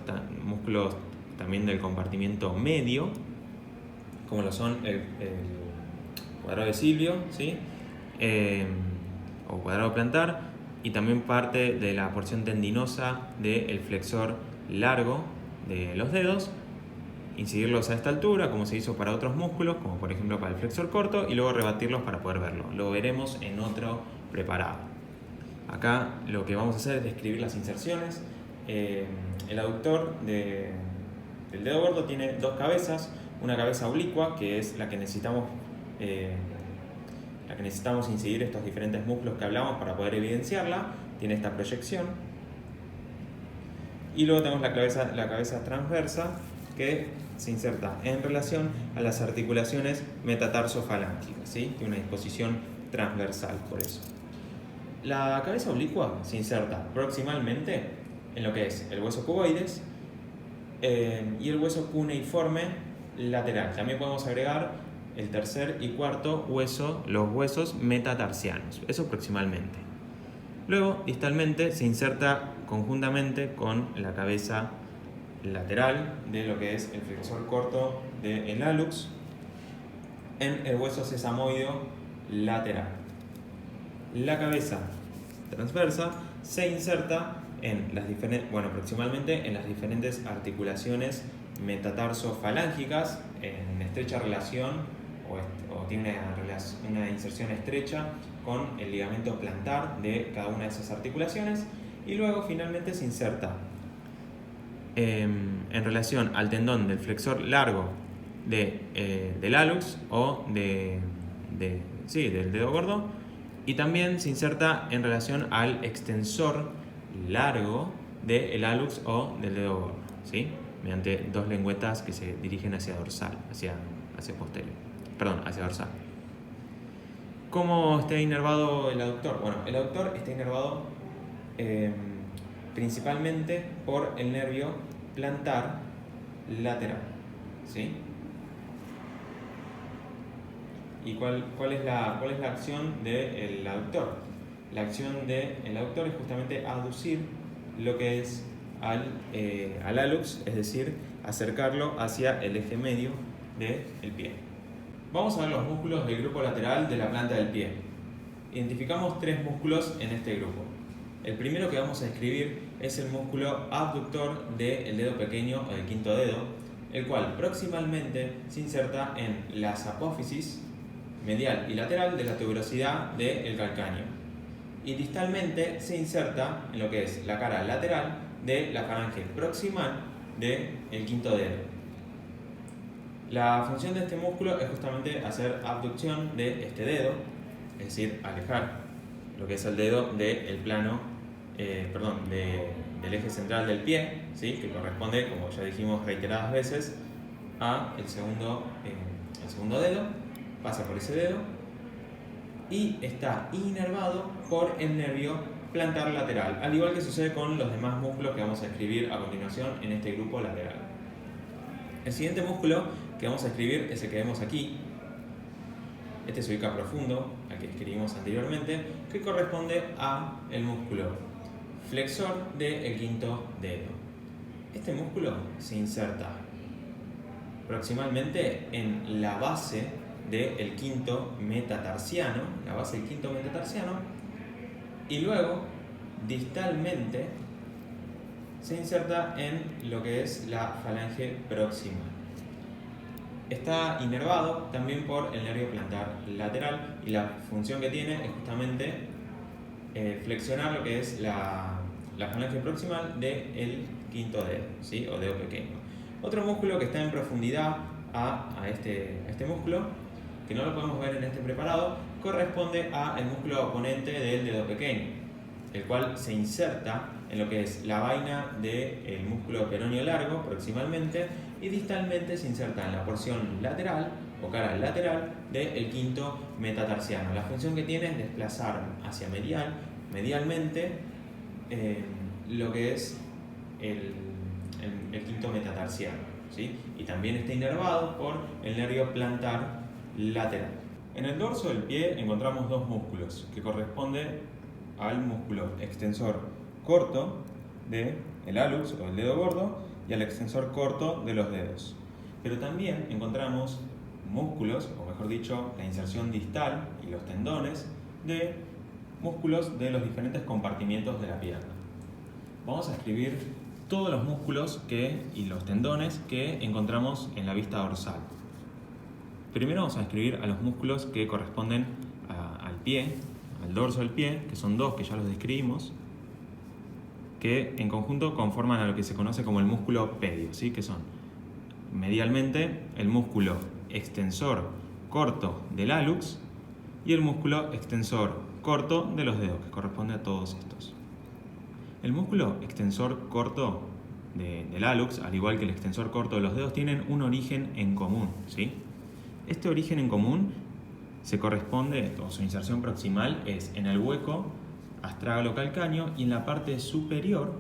también del compartimiento medio, como lo son el cuadrado de Silvio, ¿sí? O cuadrado plantar, y también parte de la porción tendinosa del flexor largo de los dedos, incidirlos a esta altura como se hizo para otros músculos, como por ejemplo para el flexor corto, y luego rebatirlos para poder verlo. Lo veremos en otro preparado. Acá lo que vamos a hacer es describir las inserciones. El aductor del dedo gordo tiene dos cabezas, una cabeza oblicua, que es la que necesitamos incidir estos diferentes músculos que hablamos para poder evidenciarla, tiene esta proyección. Y luego tenemos la cabeza transversa, que se inserta en relación a las articulaciones metatarsofalángicas, ¿sí? Tiene una disposición transversal por eso. La cabeza oblicua se inserta proximalmente en lo que es el hueso cuboides y el hueso cuneiforme lateral. También podemos agregar el tercer y cuarto hueso, los huesos metatarsianos, eso proximalmente. Luego, distalmente, se inserta conjuntamente con la cabeza lateral de lo que es el flexor corto del hallux en el hueso sesamoideo lateral. La cabeza transversa se inserta proximalmente en las diferentes articulaciones metatarsofalángicas en estrecha relación o tiene una inserción estrecha con el ligamento plantar de cada una de esas articulaciones, y luego finalmente se inserta en relación al tendón del flexor largo del hallux o del dedo gordo, y también se inserta en relación al extensor largo del hallux o del dedo gordo, ¿sí? Mediante dos lengüetas que se dirigen hacia dorsal, hacia dorsal. ¿Cómo está inervado el aductor? Bueno, el aductor está inervado principalmente por el nervio plantar lateral, ¿sí? ¿Y cuál es la acción del aductor? La acción del aductor es justamente aducir lo que es al hallux, es decir, acercarlo hacia el eje medio del pie. Vamos a ver los músculos del grupo lateral de la planta del pie. Identificamos tres músculos en este grupo. El primero que vamos a describir es el músculo abductor del dedo pequeño o del quinto dedo, el cual proximalmente se inserta en las apófisis medial y lateral de la tuberosidad del calcáneo, y distalmente se inserta en lo que es la cara lateral de la falange proximal del quinto dedo. La función de este músculo es justamente hacer abducción de este dedo, es decir, alejar lo que es el dedo del del eje central del pie, ¿sí? Que corresponde, como ya dijimos reiteradas veces, al segundo dedo, pasa por ese dedo y está inervado por el nervio plantar lateral, al igual que sucede con los demás músculos que vamos a escribir a continuación en este grupo lateral. El siguiente músculo que vamos a escribir es el que vemos aquí. Este se ubica profundo, al que escribimos anteriormente, que corresponde a el músculo flexor del quinto dedo. Este músculo se inserta proximalmente en la base del quinto metatarsiano, y luego distalmente se inserta en lo que es la falange próxima. Está inervado también por el nervio plantar lateral y la función que tiene es justamente flexionar lo que es la falange proximal del quinto dedo, ¿sí? O dedo pequeño. Otro músculo que está en profundidad a este músculo, que no lo podemos ver en este preparado, corresponde al músculo oponente del dedo pequeño, el cual se inserta en lo que es la vaina del músculo peroneo largo proximalmente y distalmente se inserta en la porción lateral o cara lateral del quinto metatarsiano. La función que tiene es desplazar hacia medialmente lo que es el quinto metatarsiano, ¿sí? Y también está inervado por el nervio plantar lateral. En el dorso del pie encontramos dos músculos que corresponden al músculo extensor corto del hallux o el dedo gordo y al extensor corto de los dedos. Pero también encontramos músculos, o mejor dicho, la inserción distal y los tendones de músculos de los diferentes compartimientos de la pierna. Vamos a escribir todos los músculos y los tendones que encontramos en la vista dorsal. Primero vamos a escribir a los músculos que corresponden al pie, al dorso del pie, que son dos que ya los describimos, que en conjunto conforman a lo que se conoce como el músculo pedio, ¿sí? Que son medialmente el músculo extensor corto del hallux y el músculo extensor corto de los dedos, que corresponde a todos estos. El músculo extensor corto del hallux, al igual que el extensor corto de los dedos, tienen un origen en común, ¿sí? Este origen en común se corresponde, o su inserción proximal es en el hueco astragalo-calcáneo y en la parte superior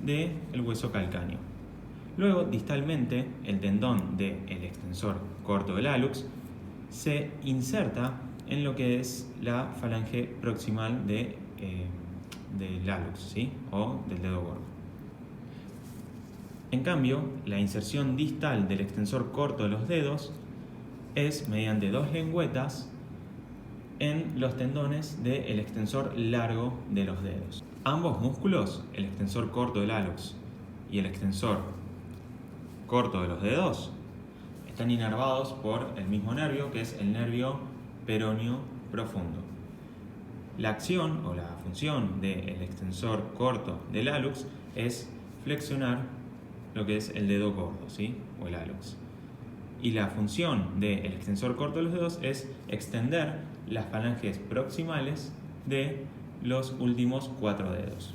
del hueso calcáneo. Luego, distalmente, el tendón del extensor corto del hallux se inserta en lo que es la falange proximal del hallux, ¿sí? O del dedo gordo. En cambio, la inserción distal del extensor corto de los dedos es mediante dos lengüetas en los tendones del extensor largo de los dedos. Ambos músculos, el extensor corto del hallux y el extensor corto de los dedos, están inervados por el mismo nervio, que es el nervio peroneo profundo. La acción o la función del extensor corto del hallux es flexionar lo que es el dedo gordo, ¿sí? O el hallux. Y la función del extensor corto de los dedos es extender las falanges proximales de los últimos 4 dedos.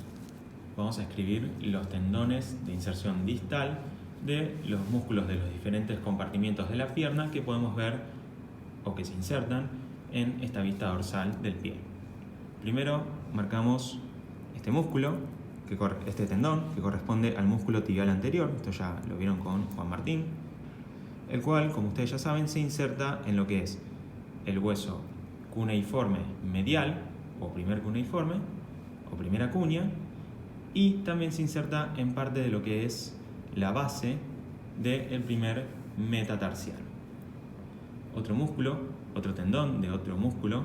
Vamos a escribir los tendones de inserción distal de los músculos de los diferentes compartimientos de la pierna que podemos ver o que se insertan en esta vista dorsal del pie. Primero marcamos este músculo, este tendón, que corresponde al músculo tibial anterior. Esto ya lo vieron con Juan Martín, el cual, como ustedes ya saben, se inserta en lo que es el hueso cuneiforme medial, o primer cuneiforme, o primera cuña, y también se inserta en parte de lo que es la base del primer metatarsiano. Otro músculo, otro tendón de otro músculo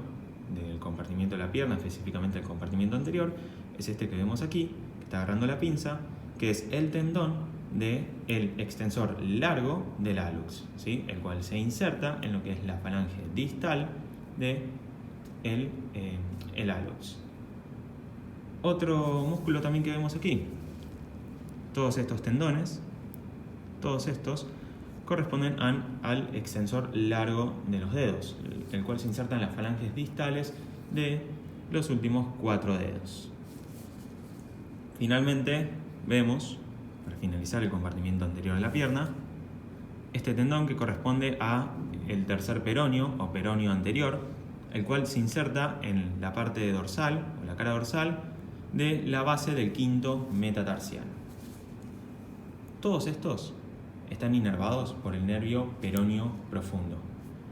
del compartimiento de la pierna, específicamente el compartimiento anterior, es este que vemos aquí, que está agarrando la pinza, que es el tendón del extensor largo del hallux, ¿sí? El cual se inserta en lo que es la falange distal de el hallux. Otro músculo también que vemos aquí, todos estos tendones, todos estos corresponden al extensor largo de los dedos, el cual se inserta en las falanges distales de los últimos 4 dedos. Finalmente vemos, para finalizar el compartimiento anterior de la pierna, este tendón que corresponde a el tercer peroneo o peroneo anterior, el cual se inserta en la parte dorsal o la cara dorsal de la base del quinto metatarsiano. Todos estos están inervados por el nervio peroneo profundo.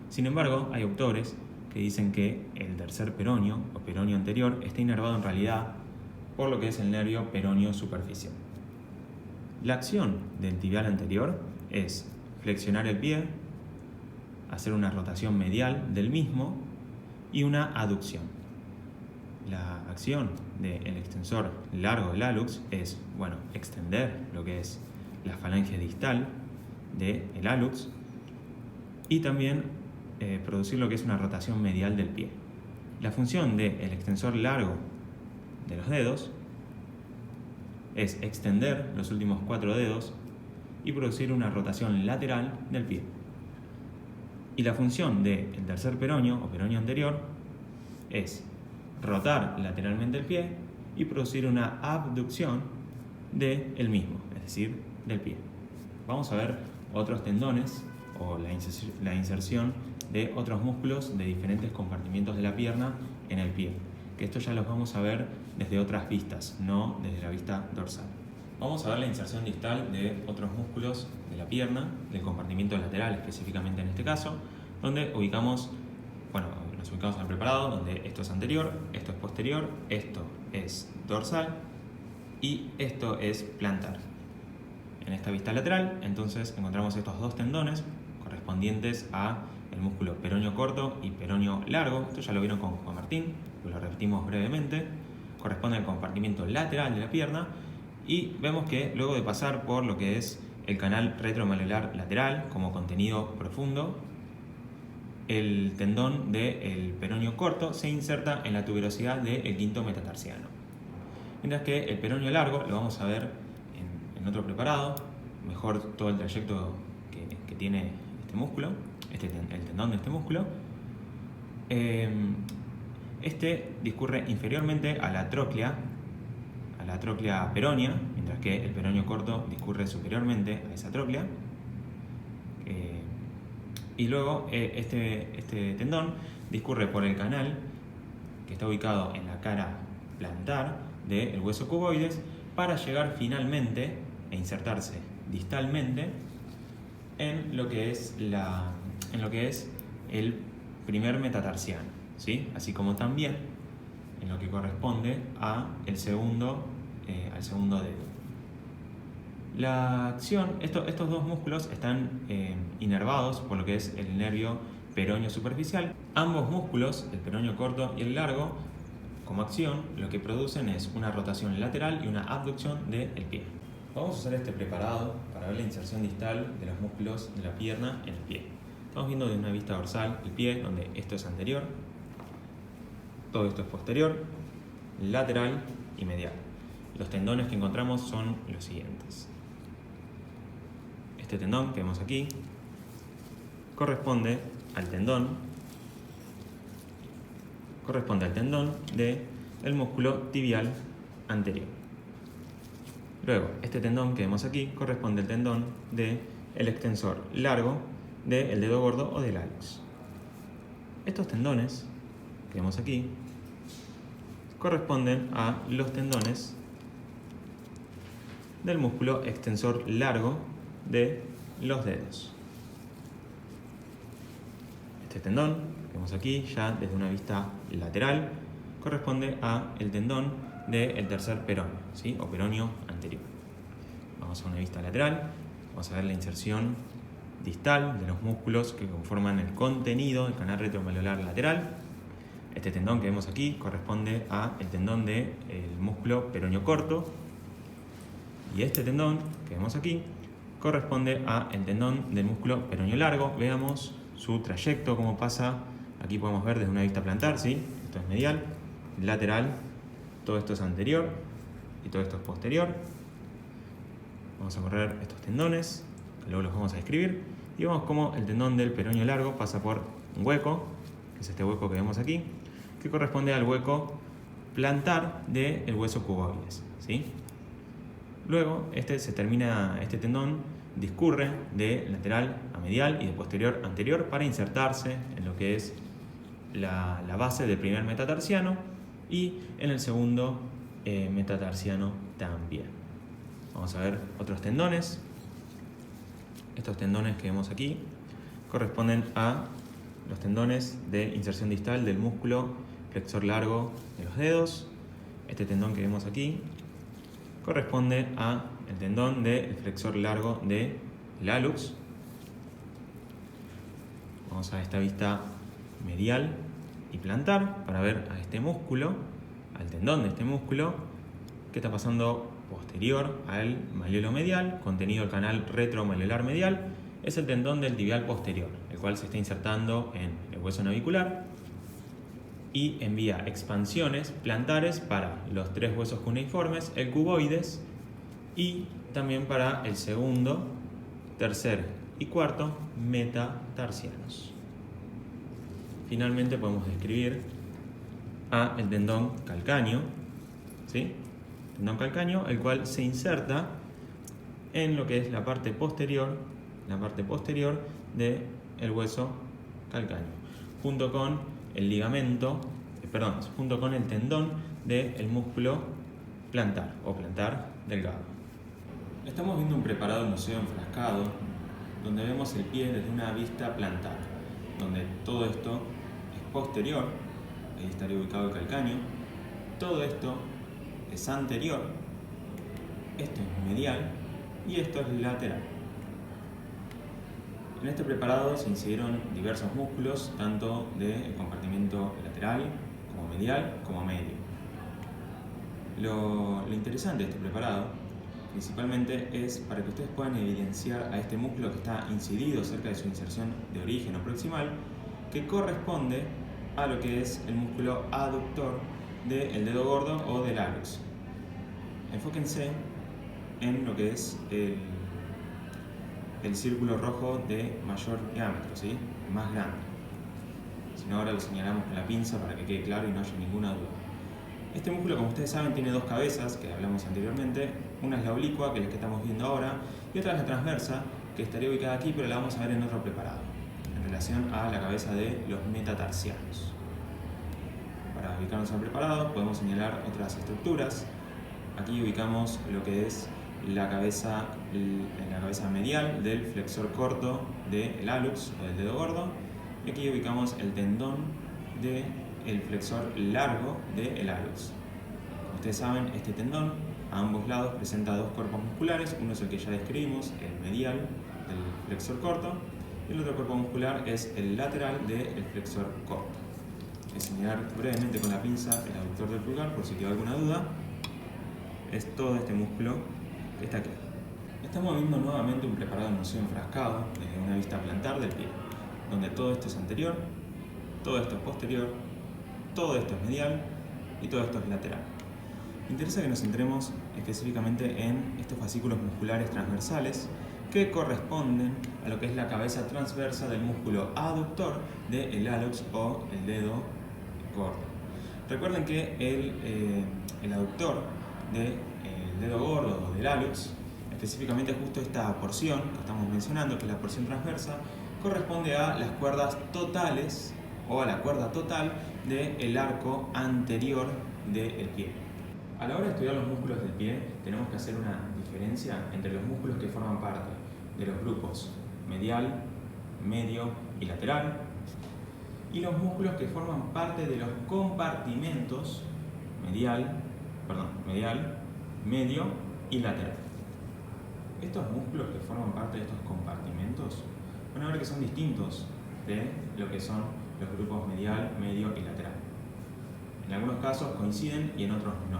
Sin embargo, hay autores que dicen que el tercer peroneo o peroneo anterior está inervado en realidad por lo que es el nervio peroneo superficial. La acción del tibial anterior es flexionar el pie, hacer una rotación medial del mismo y una aducción. La acción del extensor largo del hallux es, extender lo que es la falange distal del hallux y también producir lo que es una rotación medial del pie. La función del extensor largo de los dedos es extender los últimos 4 dedos y producir una rotación lateral del pie. Y la función del tercer peroneo o peroneo anterior es rotar lateralmente el pie y producir una abducción del mismo, es decir, del pie. Vamos a ver otros tendones o la inserción de otros músculos de diferentes compartimientos de la pierna en el pie, que esto ya los vamos a ver desde otras vistas, no desde la vista dorsal. Vamos a ver la inserción distal de otros músculos de la pierna, del compartimento lateral específicamente en este caso, donde nos ubicamos en el preparado, donde esto es anterior, esto es posterior, esto es dorsal y esto es plantar. En esta vista lateral, entonces, encontramos estos dos tendones correspondientes a el músculo peroneo corto y peroneo largo. Esto ya lo vieron con Juan Martín, lo repetimos brevemente. Corresponde al compartimento lateral de la pierna y vemos que luego de pasar por lo que es el canal retromalular lateral como contenido profundo, el tendón del peroneo corto se inserta en la tuberosidad del quinto metatarsiano. Mientras que el peroneo largo lo vamos a ver en otro preparado, mejor todo el trayecto que tiene este músculo, el tendón de este músculo. Este discurre inferiormente a la tróclea peronea, mientras que el peroneo corto discurre superiormente a esa tróclea. Y luego este tendón discurre por el canal que está ubicado en la cara plantar del hueso cuboides para llegar finalmente e insertarse distalmente en lo que es el primer metatarsiano, ¿sí? Así como también en lo que corresponde al segundo dedo. La acción, estos dos músculos están inervados por lo que es el nervio peroneo superficial. Ambos músculos, el peroneo corto y el largo, como acción, lo que producen es una rotación lateral y una abducción del pie. Vamos a usar este preparado para ver la inserción distal de los músculos de la pierna en el pie. Estamos viendo de una vista dorsal el pie, donde esto es anterior, todo esto es posterior, lateral y medial. Los tendones que encontramos son los siguientes. Este tendón que vemos aquí corresponde al tendón del músculo tibial anterior. Luego, este tendón que vemos aquí corresponde al tendón del extensor largo del dedo gordo o del hallux. Estos tendones que vemos aquí corresponden a los tendones del músculo extensor largo de los dedos. Este tendón que vemos aquí ya desde una vista lateral corresponde a el tendón del tercer peroneo, ¿sí? O peroneo anterior. Vamos a una vista lateral, vamos a ver la inserción distal de los músculos que conforman el contenido del canal retromalular lateral. Este tendón que vemos aquí corresponde al tendón del músculo peroneo corto y este tendón que vemos aquí corresponde al tendón del músculo peroneo largo. Veamos su trayecto, cómo pasa. Aquí podemos ver desde una vista plantar, ¿sí? Esto es medial, lateral, todo esto es anterior y todo esto es posterior. Vamos a correr estos tendones, que luego los vamos a describir, y vemos cómo el tendón del peroneo largo pasa por un hueco, que es este hueco que vemos aquí, que corresponde al hueco plantar del hueso cuboides, ¿sí? Luego este tendón discurre de lateral a medial y de posterior a anterior para insertarse en lo que es la base del primer metatarsiano y en el segundo metatarsiano también. Vamos a ver otros tendones. Estos tendones que vemos aquí corresponden a los tendones de inserción distal del músculo flexor largo de los dedos. Este tendón que vemos aquí corresponde a el tendón del flexor largo del hallux. Vamos a esta vista medial y plantar para ver a este músculo, al tendón de este músculo, que está pasando posterior al malleolo medial, contenido el canal retromalleolar medial. Es el tendón del tibial posterior, el cual se está insertando en el hueso navicular y envía expansiones plantares para los tres huesos cuneiformes, el cuboides, y también para el segundo, tercer y cuarto metatarsianos. Finalmente podemos describir a el tendón calcáneo, ¿sí? Tendón calcáneo, el cual se inserta en lo que es la parte posterior del hueso calcáneo, junto con el ligamento, junto con el tendón del músculo plantar o plantar delgado. Estamos viendo un preparado museo enfrascado donde vemos el pie desde una vista plantar, donde todo esto es posterior, ahí estaría ubicado el calcáneo, todo esto es anterior, esto es medial y esto es lateral. En este preparado se incidieron diversos músculos, tanto del compartimento lateral, como medial, como medio. Lo interesante de este preparado, principalmente, es para que ustedes puedan evidenciar a este músculo que está incidido cerca de su inserción de origen o proximal, que corresponde a lo que es el músculo aductor del dedo gordo o del hallux. Enfóquense en lo que es el círculo rojo de mayor diámetro, ¿sí? Más grande. Si no, ahora lo señalamos con la pinza para que quede claro y no haya ninguna duda. Este músculo, como ustedes saben, tiene dos cabezas que hablamos anteriormente. Una es la oblicua, que es la que estamos viendo ahora, y otra es la transversa, que estaría ubicada aquí, pero la vamos a ver en otro preparado, en relación a la cabeza de los metatarsianos. Para ubicarnos al preparado, podemos señalar otras estructuras. Aquí ubicamos lo que es la cabeza medial del flexor corto del hallux o del dedo gordo, y aquí ubicamos el tendón del flexor largo del hallux. Como ustedes saben, este tendón a ambos lados presenta dos cuerpos musculares. Uno es el que ya describimos, el medial del flexor corto, y el otro cuerpo muscular es el lateral del flexor corto. Voy a señalar brevemente con la pinza el aductor del pulgar por si quedó alguna duda. Es todo este músculo que está aquí. Estamos viendo nuevamente un preparado museo enfrascado desde una vista plantar del pie, donde todo esto es anterior, todo esto es posterior, todo esto es medial y todo esto es lateral. Me interesa que nos centremos específicamente en estos fascículos musculares transversales que corresponden a lo que es la cabeza transversa del músculo aductor del hallux o el dedo gordo. Recuerden que el aductor del dedo gordo o del hallux, específicamente justo esta porción que estamos mencionando, que es la porción transversa, corresponde a las cuerdas totales o a la cuerda total del arco anterior del pie. A la hora de estudiar los músculos del pie, tenemos que hacer una diferencia entre los músculos que forman parte de los grupos medial, medio y lateral, y los músculos que forman parte de los compartimentos medial, medio y lateral. Estos músculos que forman parte de estos compartimentos van a ver que son distintos de lo que son los grupos medial, medio y lateral. En algunos casos coinciden y en otros no.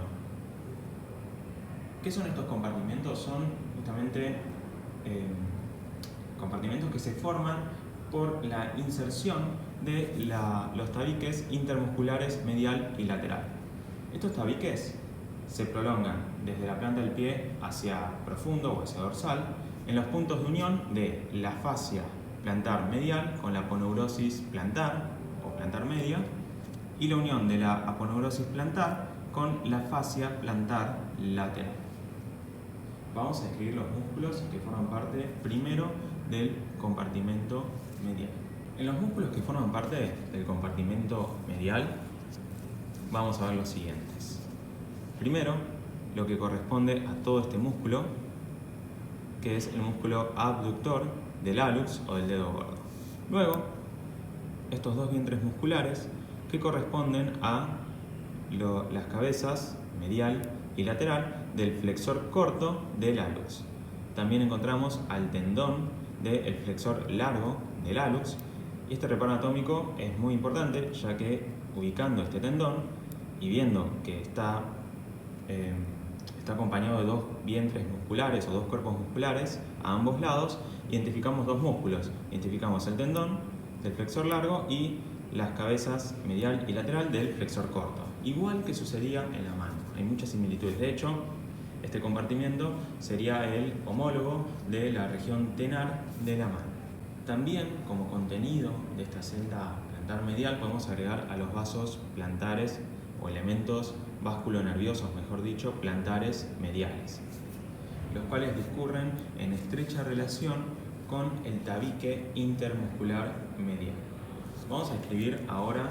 ¿Qué son estos compartimentos? Son justamente compartimentos que se forman por la inserción de los tabiques intermusculares medial y lateral. Estos tabiques se prolongan desde la planta del pie hacia profundo o hacia dorsal en los puntos de unión de la fascia plantar medial con la aponeurosis plantar o plantar media y la unión de la aponeurosis plantar con la fascia plantar lateral. Vamos a describir los músculos que forman parte primero del compartimento medial. En los músculos que forman parte del compartimento medial vamos a ver los siguientes. Primero, lo que corresponde a todo este músculo, que es el músculo abductor del hallux o del dedo gordo. Luego, estos dos vientres musculares que corresponden a las cabezas medial y lateral del flexor corto del hallux. También encontramos al tendón del flexor largo del hallux, y este reparo anatómico es muy importante, ya que ubicando este tendón y viendo que está acompañado de dos vientres musculares o dos cuerpos musculares a ambos lados, identificamos dos músculos. Identificamos el tendón del flexor largo y las cabezas medial y lateral del flexor corto, igual que sucedía en la mano. Hay muchas similitudes. De hecho, este compartimiento sería el homólogo de la región tenar de la mano. También, como contenido de esta celda plantar medial, podemos agregar a los vasos plantares o elementos vasculonerviosos, mejor dicho, plantares mediales, los cuales discurren en estrecha relación con el tabique intermuscular medial. Vamos a escribir ahora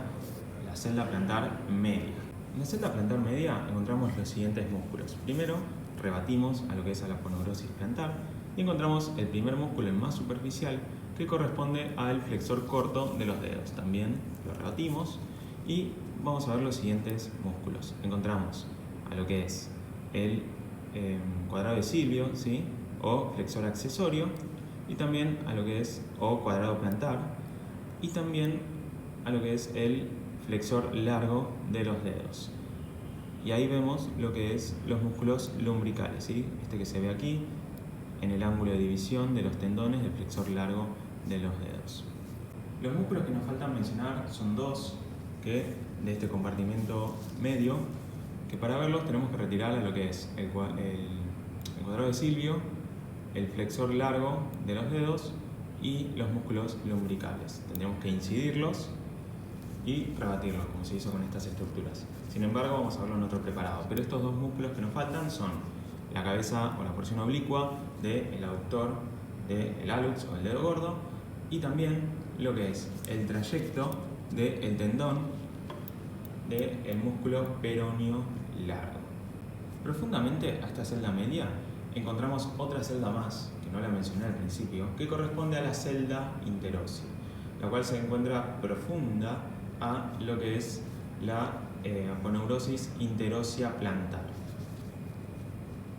la celda plantar media. En la celda plantar media encontramos los siguientes músculos. Primero, rebatimos a lo que es la aponeurosis plantar y encontramos el primer músculo, el más superficial, que corresponde al flexor corto de los dedos. También lo rebatimos y vamos a ver los siguientes músculos. Encontramos a lo que es el cuadrado de Silvio, ¿sí? O flexor accesorio, y también a lo que es o cuadrado plantar, y también a lo que es el flexor largo de los dedos. Y ahí vemos lo que es los músculos lumbricales, ¿sí? Este que se ve aquí en el ángulo de división de los tendones del flexor largo de los dedos. Los músculos que nos faltan mencionar son dos que de este compartimento medio, que para verlos tenemos que retirar a lo que es el cuadrado de Silvio, el flexor largo de los dedos y los músculos lumbricales. Tendríamos que incidirlos y rebatirlos, como se hizo con estas estructuras. Sin embargo, vamos a verlo en otro preparado. Pero estos dos músculos que nos faltan son la cabeza o la porción oblicua del aductor del hallux o el dedo gordo, y también lo que es el trayecto del tendón del músculo peroneo largo. Profundamente a esta celda media encontramos otra celda más, que no la mencioné al principio, que corresponde a la celda interósea, la cual se encuentra profunda a lo que es la aponeurosis interósea plantar.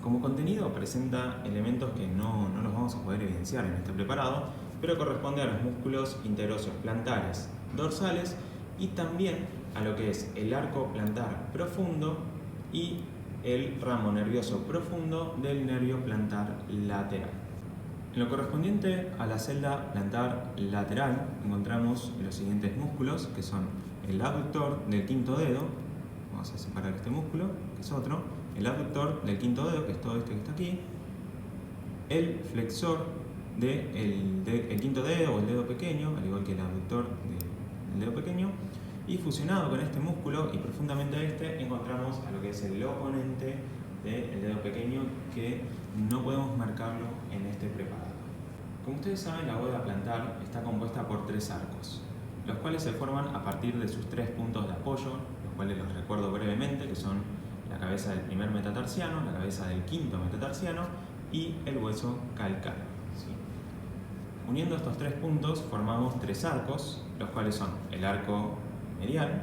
Como contenido presenta elementos que no los vamos a poder evidenciar en este preparado, pero corresponde a los músculos interóseos plantares dorsales y también a lo que es el arco plantar profundo y el ramo nervioso profundo del nervio plantar lateral. En lo correspondiente a la celda plantar lateral encontramos los siguientes músculos, que son el abductor del quinto dedo. Vamos a separar este músculo, que es otro. El abductor del quinto dedo, que es todo este que está aquí. El flexor del quinto dedo o el dedo pequeño, al igual que el abductor del dedo pequeño. Y fusionado con este músculo y profundamente a este, encontramos a lo que es el oponente del dedo pequeño, que no podemos marcarlo en este preparado. Como ustedes saben, la bóveda plantar está compuesta por tres arcos, los cuales se forman a partir de sus tres puntos de apoyo, los cuales los recuerdo brevemente, que son la cabeza del primer metatarsiano, la cabeza del quinto metatarsiano y el hueso calcáneo, ¿sí? Uniendo estos tres puntos formamos tres arcos, los cuales son el arco medial,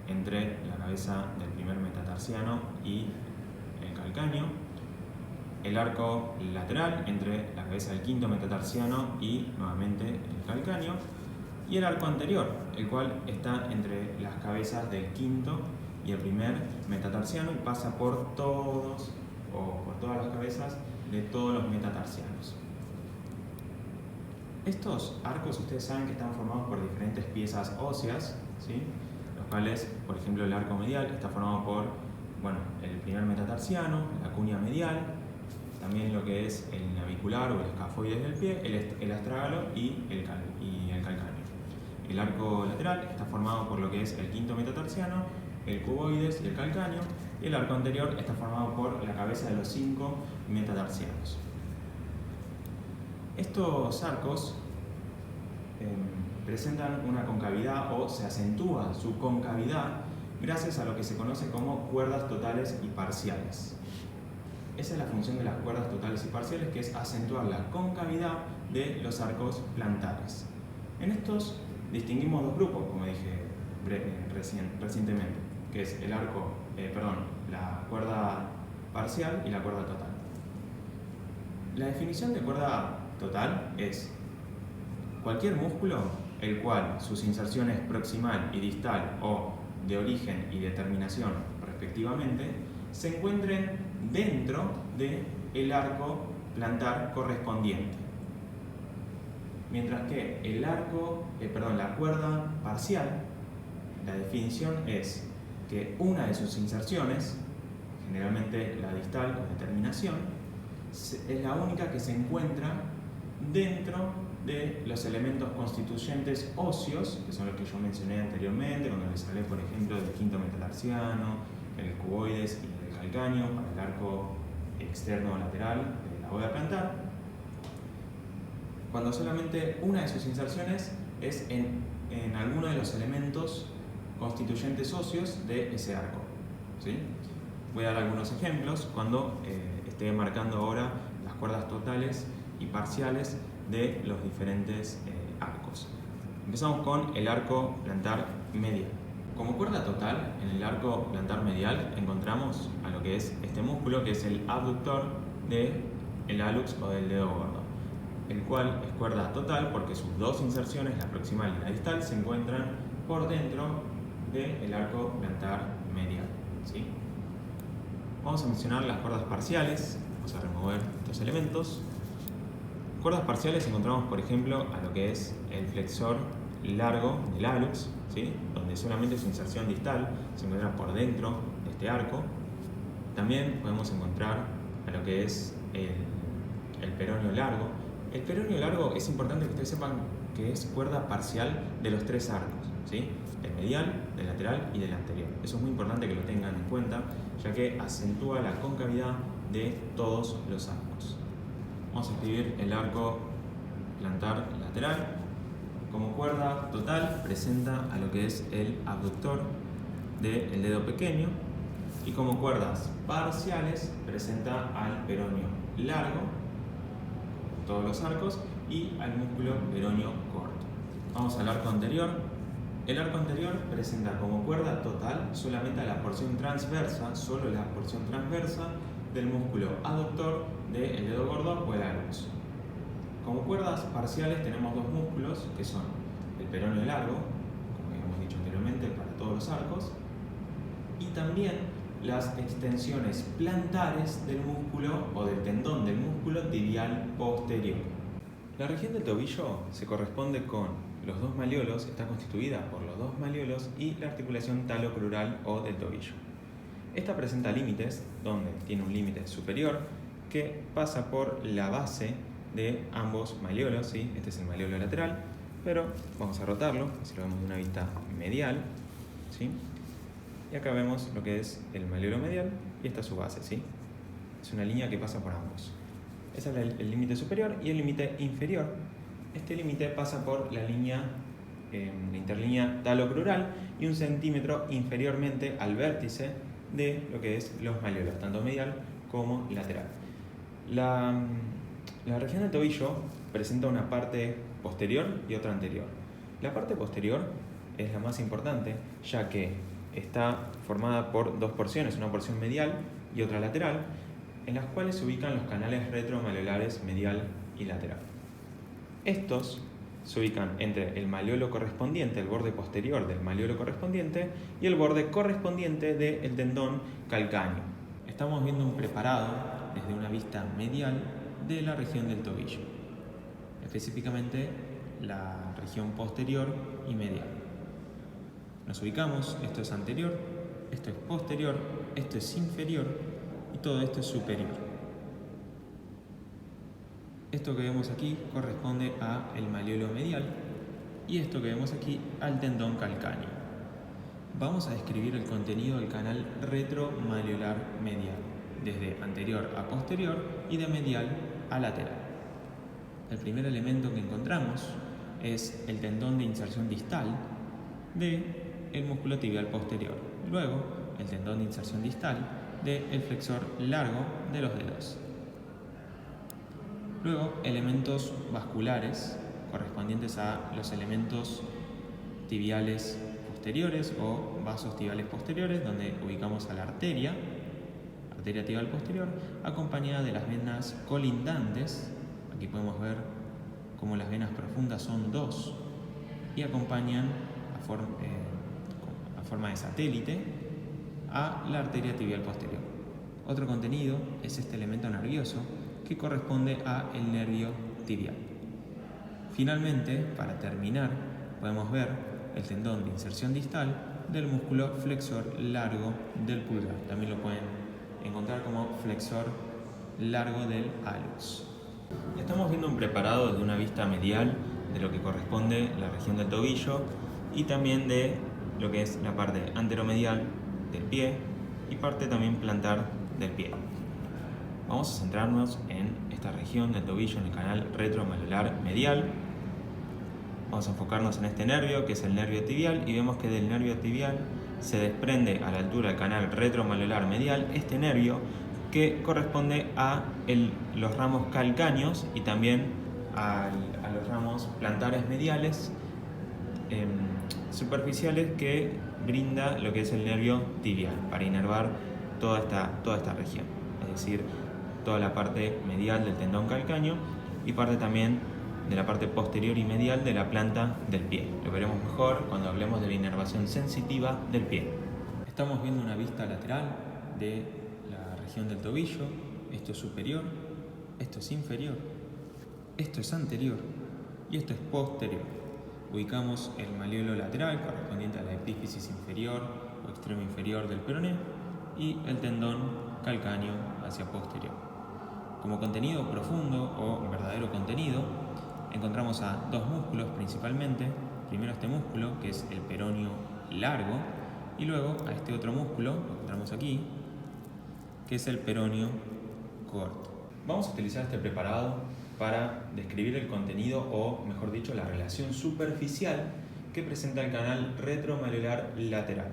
entre la cabeza del primer metatarsiano y el calcáneo, el arco lateral entre la cabeza del quinto metatarsiano y nuevamente el calcáneo, y el arco anterior, el cual está entre las cabezas del quinto y el primer metatarsiano y pasa por todas las cabezas de todos los metatarsianos. Estos arcos ustedes saben que están formados por diferentes piezas óseas, ¿sí? Los cuales, por ejemplo, el arco medial está formado por el primer metatarsiano, la cuña medial, también lo que es el navicular o el escafoides del pie, el astrágalo y el calcáneo. El arco lateral está formado por lo que es el quinto metatarsiano, el cuboides y el calcáneo, y el arco anterior está formado por la cabeza de los 5 metatarsianos. Estos arcos presentan una concavidad o se acentúa su concavidad gracias a lo que se conoce como cuerdas totales y parciales. Esa es la función de las cuerdas totales y parciales, que es acentuar la concavidad de los arcos plantares. En estos distinguimos dos grupos, como dije recientemente, que es la cuerda parcial y la cuerda total. La definición de cuerda total es cualquier músculo el cual sus inserciones proximal y distal o de origen y de terminación respectivamente se encuentren dentro del arco plantar correspondiente. Mientras que la cuerda parcial, la definición es que una de sus inserciones, generalmente la distal o de terminación, es la única que se encuentra dentro de los elementos constituyentes óseos, que son los que yo mencioné anteriormente, cuando les hablé, por ejemplo, del quinto metatarsiano, el cuboides y el calcáneo para el arco externo o lateral de la bóveda plantar, cuando solamente una de sus inserciones es en alguno de los elementos constituyentes óseos de ese arco, ¿sí? Voy a dar algunos ejemplos cuando esté marcando ahora las cuerdas totales y parciales de los diferentes arcos. Empezamos con el arco plantar medial. Como cuerda total, en el arco plantar medial encontramos a lo que es este músculo, que es el abductor del hallux o del dedo gordo, el cual es cuerda total porque sus dos inserciones, la proximal y la distal, se encuentran por dentro del arco plantar medial, ¿sí? Vamos a mencionar las cuerdas parciales. Vamos a remover estos elementos. Cuerdas parciales encontramos, por ejemplo, a lo que es el flexor largo del hallux, ¿sí? Donde solamente su inserción distal se encuentra por dentro de este arco. También podemos encontrar a lo que es el peroneo largo. El peroneo largo es importante que ustedes sepan que es cuerda parcial de los tres arcos, ¿sí? Del medial, del lateral y del anterior. Eso es muy importante que lo tengan en cuenta, ya que acentúa la concavidad de todos los arcos. Vamos a escribir el arco plantar lateral. Como cuerda total presenta a lo que es el abductor del dedo pequeño, y como cuerdas parciales presenta al peroneo largo, todos los arcos, y al músculo peroneo corto. Vamos al arco anterior. El arco anterior presenta como cuerda total solamente la porción transversa, solo la porción transversa del músculo aductor del dedo gordo o el hallux. Como cuerdas parciales tenemos dos músculos que son el peroneo largo, como habíamos dicho anteriormente, para todos los arcos, y también las extensiones plantares del músculo o del tendón del músculo tibial posterior. La región del tobillo se corresponde con los dos malleolos, está constituida por los dos malleolos y la articulación talocrural o del tobillo. Esta presenta límites, donde tiene un límite superior que pasa por la base de ambos malleolos, ¿sí? Este es el malleolo lateral, pero vamos a rotarlo, así lo vemos de una vista medial, ¿sí? Y acá vemos lo que es el malleolo medial y esta es su base, ¿sí? Es una línea que pasa por ambos. Ese es el límite superior y el límite inferior. Este límite pasa por la interlínea talocrural y 1 centímetro inferiormente al vértice de lo que es los malleolos, tanto medial como lateral. La región del tobillo presenta una parte posterior y otra anterior. La parte posterior es la más importante, ya que está formada por dos porciones, una porción medial y otra lateral, en las cuales se ubican los canales retromalleolares medial y lateral. Estos se ubican entre el malleolo correspondiente, el borde posterior del malleolo correspondiente, y el borde correspondiente del tendón calcáneo. Estamos viendo un preparado desde una vista medial de la región del tobillo, específicamente la región posterior y medial. Nos ubicamos, esto es anterior, esto es posterior, esto es inferior y todo esto es superior. Esto que vemos aquí corresponde al malleolo medial y esto que vemos aquí al tendón calcáneo. Vamos a describir el contenido del canal retromalleolar medial, desde anterior a posterior y de medial a lateral. El primer elemento que encontramos es el tendón de inserción distal del músculo tibial posterior, Luego, el tendón de inserción distal del flexor largo de los dedos. Luego, elementos vasculares correspondientes a los elementos tibiales posteriores o vasos tibiales posteriores, donde ubicamos a la arteria tibial posterior, acompañada de las venas colindantes. Aquí podemos ver cómo las venas profundas son dos y acompañan a forma de satélite a la arteria tibial posterior. Otro contenido es este elemento nervioso que corresponde a el nervio tibial. Finalmente, para terminar, podemos ver el tendón de inserción distal del músculo flexor largo del pulgar. También lo pueden encontrar como flexor largo del hallux. Estamos viendo un preparado de una vista medial de lo que corresponde a la región del tobillo y también de lo que es la parte anteromedial del pie y parte también plantar del pie. Vamos a centrarnos en esta región del tobillo, en el canal retromalular medial. Vamos a enfocarnos en este nervio, que es el nervio tibial, y vemos que del nervio tibial se desprende a la altura del canal retromalular medial este nervio que corresponde a los ramos calcáneos y también a los ramos plantares mediales superficiales que brinda lo que es el nervio tibial para inervar toda esta región, es decir, toda la parte medial del tendón calcáneo y parte también de la parte posterior y medial de la planta del pie. Lo veremos mejor cuando hablemos de la inervación sensitiva del pie. Estamos viendo una vista lateral de la región del tobillo. Esto es superior, esto es inferior, esto es anterior y esto es posterior. Ubicamos el malleolo lateral correspondiente a la epífisis inferior o extremo inferior del peroné y el tendón calcáneo hacia posterior. Como contenido profundo o verdadero contenido, encontramos a dos músculos principalmente. Primero este músculo, que es el peroneo largo, y luego a este otro músculo, lo encontramos aquí, que es el peroneo corto. Vamos a utilizar este preparado para describir el contenido, o mejor dicho, la relación superficial que presenta el canal retromalular lateral.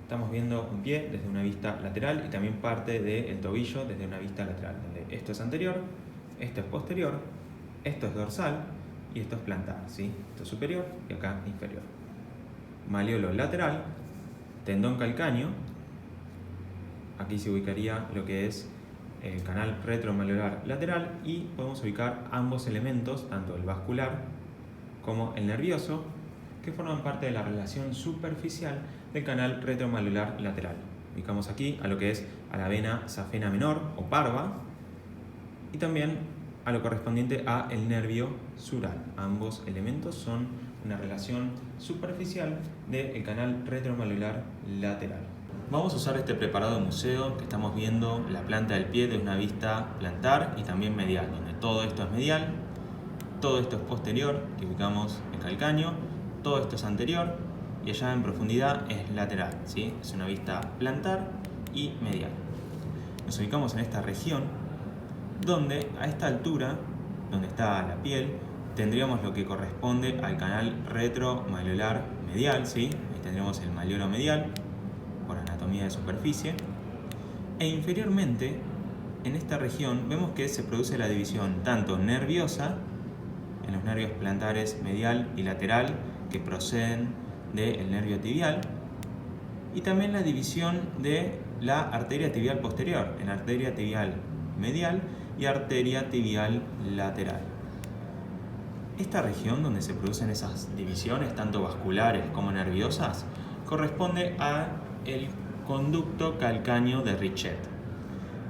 Estamos viendo un pie desde una vista lateral y también parte del tobillo desde una vista lateral, donde esto es anterior, esto es posterior, esto es dorsal y esto es plantar, ¿sí? Esto es superior y acá inferior. Malleolo lateral, tendón calcáneo, aquí se ubicaría lo que es el canal retromalular lateral y podemos ubicar ambos elementos, tanto el vascular como el nervioso, que forman parte de la relación superficial del canal retromalular lateral. Ubicamos aquí a lo que es a la vena safena menor o parva y también a lo correspondiente a el nervio sural. Ambos elementos son una relación superficial del canal retromalular lateral. Vamos a usar este preparado de museo que estamos viendo la planta del pie desde una vista plantar y también medial, donde todo esto es medial, todo esto es posterior, que ubicamos el calcáneo, todo esto es anterior y allá en profundidad es lateral, ¿sí? Es una vista plantar y medial. Nos ubicamos en esta región donde a esta altura, donde está la piel, tendríamos lo que corresponde al canal retromalular medial, ¿sí? Ahí tendríamos el malleolo medial por anatomía de superficie, e inferiormente en esta región vemos que se produce la división tanto nerviosa en los nervios plantares medial y lateral que proceden del nervio tibial, y también la división de la arteria tibial posterior en arteria tibial medial y arteria tibial lateral. Esta región donde se producen esas divisiones, tanto vasculares como nerviosas, corresponde a el conducto calcáneo de Richet.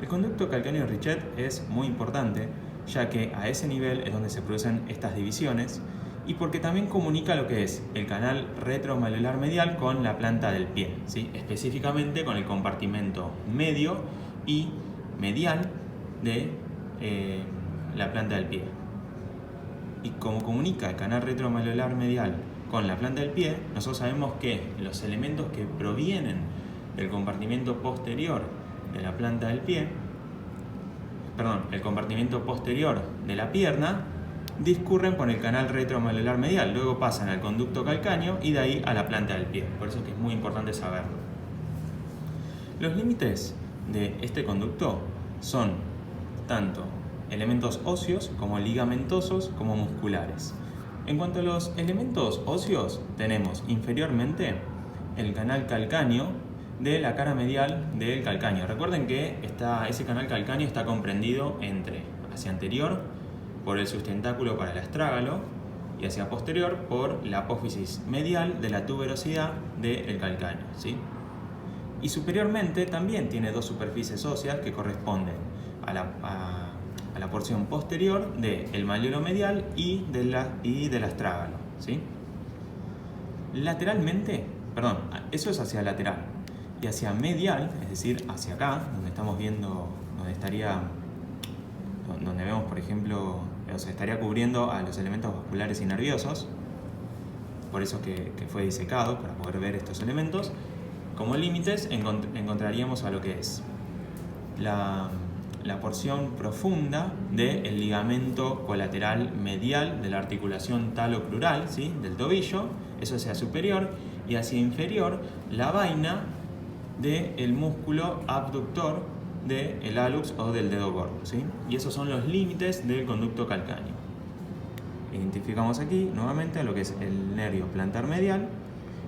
El conducto calcáneo de Richet es muy importante, ya que a ese nivel es donde se producen estas divisiones y porque también comunica lo que es el canal retromalular medial con la planta del pie, ¿sí? Específicamente con el compartimento medio y medial de la planta del pie. Y como comunica el canal retromalular medial con la planta del pie, nosotros sabemos que los elementos que provienen del compartimento posterior de la planta del pie, el compartimento posterior de la pierna, discurren por el canal retromalular medial, luego pasan al conducto calcáneo y de ahí a la planta del pie. Por eso es que es muy importante saberlo. Los límites de este conducto son tanto elementos óseos como ligamentosos como musculares. En cuanto a los elementos óseos, tenemos inferiormente el canal calcáneo de la cara medial del calcáneo. Recuerden que ese canal calcáneo está comprendido hacia anterior por el sustentáculo para el astrágalo y hacia posterior por la apófisis medial de la tuberosidad del calcáneo, ¿sí? Y superiormente también tiene dos superficies óseas que corresponden a la porción posterior del malleolo medial y del astrágalo, ¿sí? Lateralmente, eso es hacia lateral. Y hacia medial, es decir, hacia acá, donde estamos viendo, donde vemos, por ejemplo, estaría cubriendo a los elementos vasculares y nerviosos, por eso que fue disecado, para poder ver estos elementos. Como límites encontraríamos a lo que es la porción profunda del ligamento colateral medial de la articulación talocrural, ¿sí?, del tobillo, eso hacia superior, y hacia inferior la vaina del músculo abductor del hallux o del dedo gordo, ¿sí? Y esos son los límites del conducto calcáneo. Identificamos aquí nuevamente lo que es el nervio plantar medial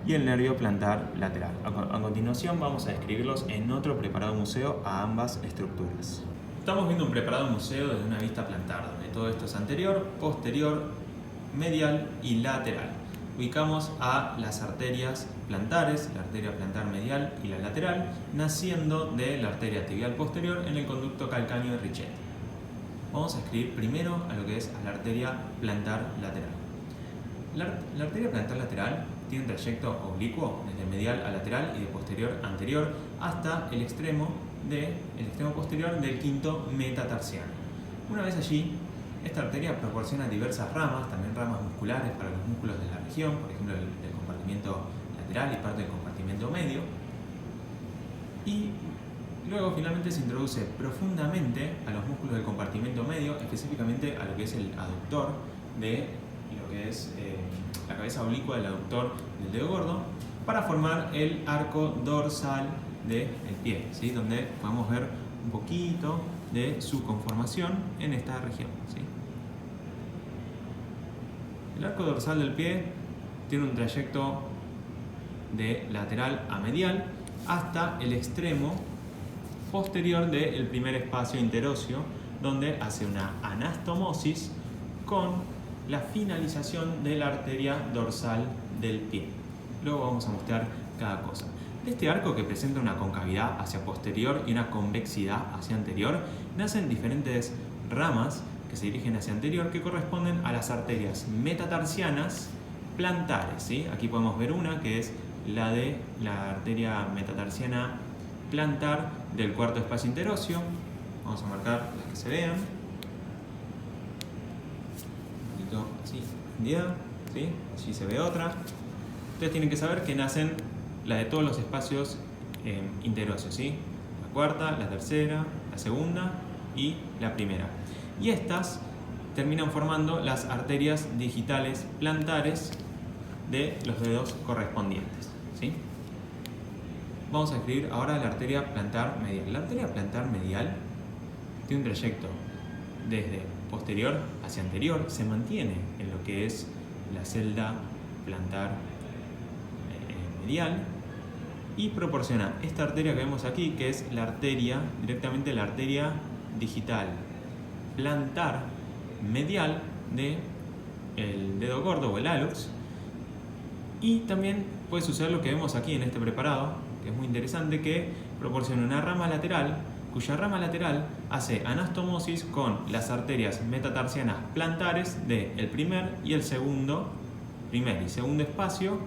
y el nervio plantar lateral. A continuación vamos a describirlos en otro preparado museo a ambas estructuras. Estamos viendo un preparado museo desde una vista plantar, donde todo esto es anterior, posterior, medial y lateral. Ubicamos a las arterias plantares, la arteria plantar medial y la lateral, naciendo de la arteria tibial posterior en el conducto calcáneo de Richetti. Vamos a escribir primero a lo que es a la arteria plantar lateral. La arteria plantar lateral tiene un trayecto oblicuo desde medial a lateral y de posterior a anterior hasta el extremo posterior del quinto metatarsiano. Una vez allí, esta arteria proporciona diversas ramas, también ramas musculares para los músculos de la región, por ejemplo del compartimento lateral y parte del compartimento medio. Y luego finalmente se introduce profundamente a los músculos del compartimento medio, específicamente a lo que es el aductor de lo que es la cabeza oblicua del aductor del dedo gordo, para formar el arco dorsal del pie, ¿sí?, donde podemos ver un poquito de su conformación en esta región, ¿sí? El arco dorsal del pie tiene un trayecto de lateral a medial hasta el extremo posterior del primer espacio interóseo, donde hace una anastomosis con la finalización de la arteria dorsal del pie. Luego vamos a mostrar cada cosa. De este arco, que presenta una concavidad hacia posterior y una convexidad hacia anterior, nacen diferentes ramas que se dirigen hacia anterior, que corresponden a las arterias metatarsianas plantares, ¿sí? Aquí podemos ver una que es la de la arteria metatarsiana plantar del cuarto espacio interóseo. Vamos a marcar las que se vean. Un poquito así, fundida, ¿sí? Allí se ve otra. Ustedes tienen que saber que nacen la de todos los espacios interóseos, ¿sí? La cuarta, la tercera, la segunda y la primera. Y estas terminan formando las arterias digitales plantares de los dedos correspondientes, ¿sí? Vamos a escribir ahora la arteria plantar medial. La arteria plantar medial tiene un trayecto desde posterior hacia anterior, se mantiene en lo que es la celda plantar medial, y proporciona esta arteria que vemos aquí, que es directamente la arteria digital plantar medial del dedo gordo o el hallux. Y también puede suceder lo que vemos aquí en este preparado, que es muy interesante, que proporciona una rama lateral, cuya rama lateral hace anastomosis con las arterias metatarsianas plantares del primer y segundo espacio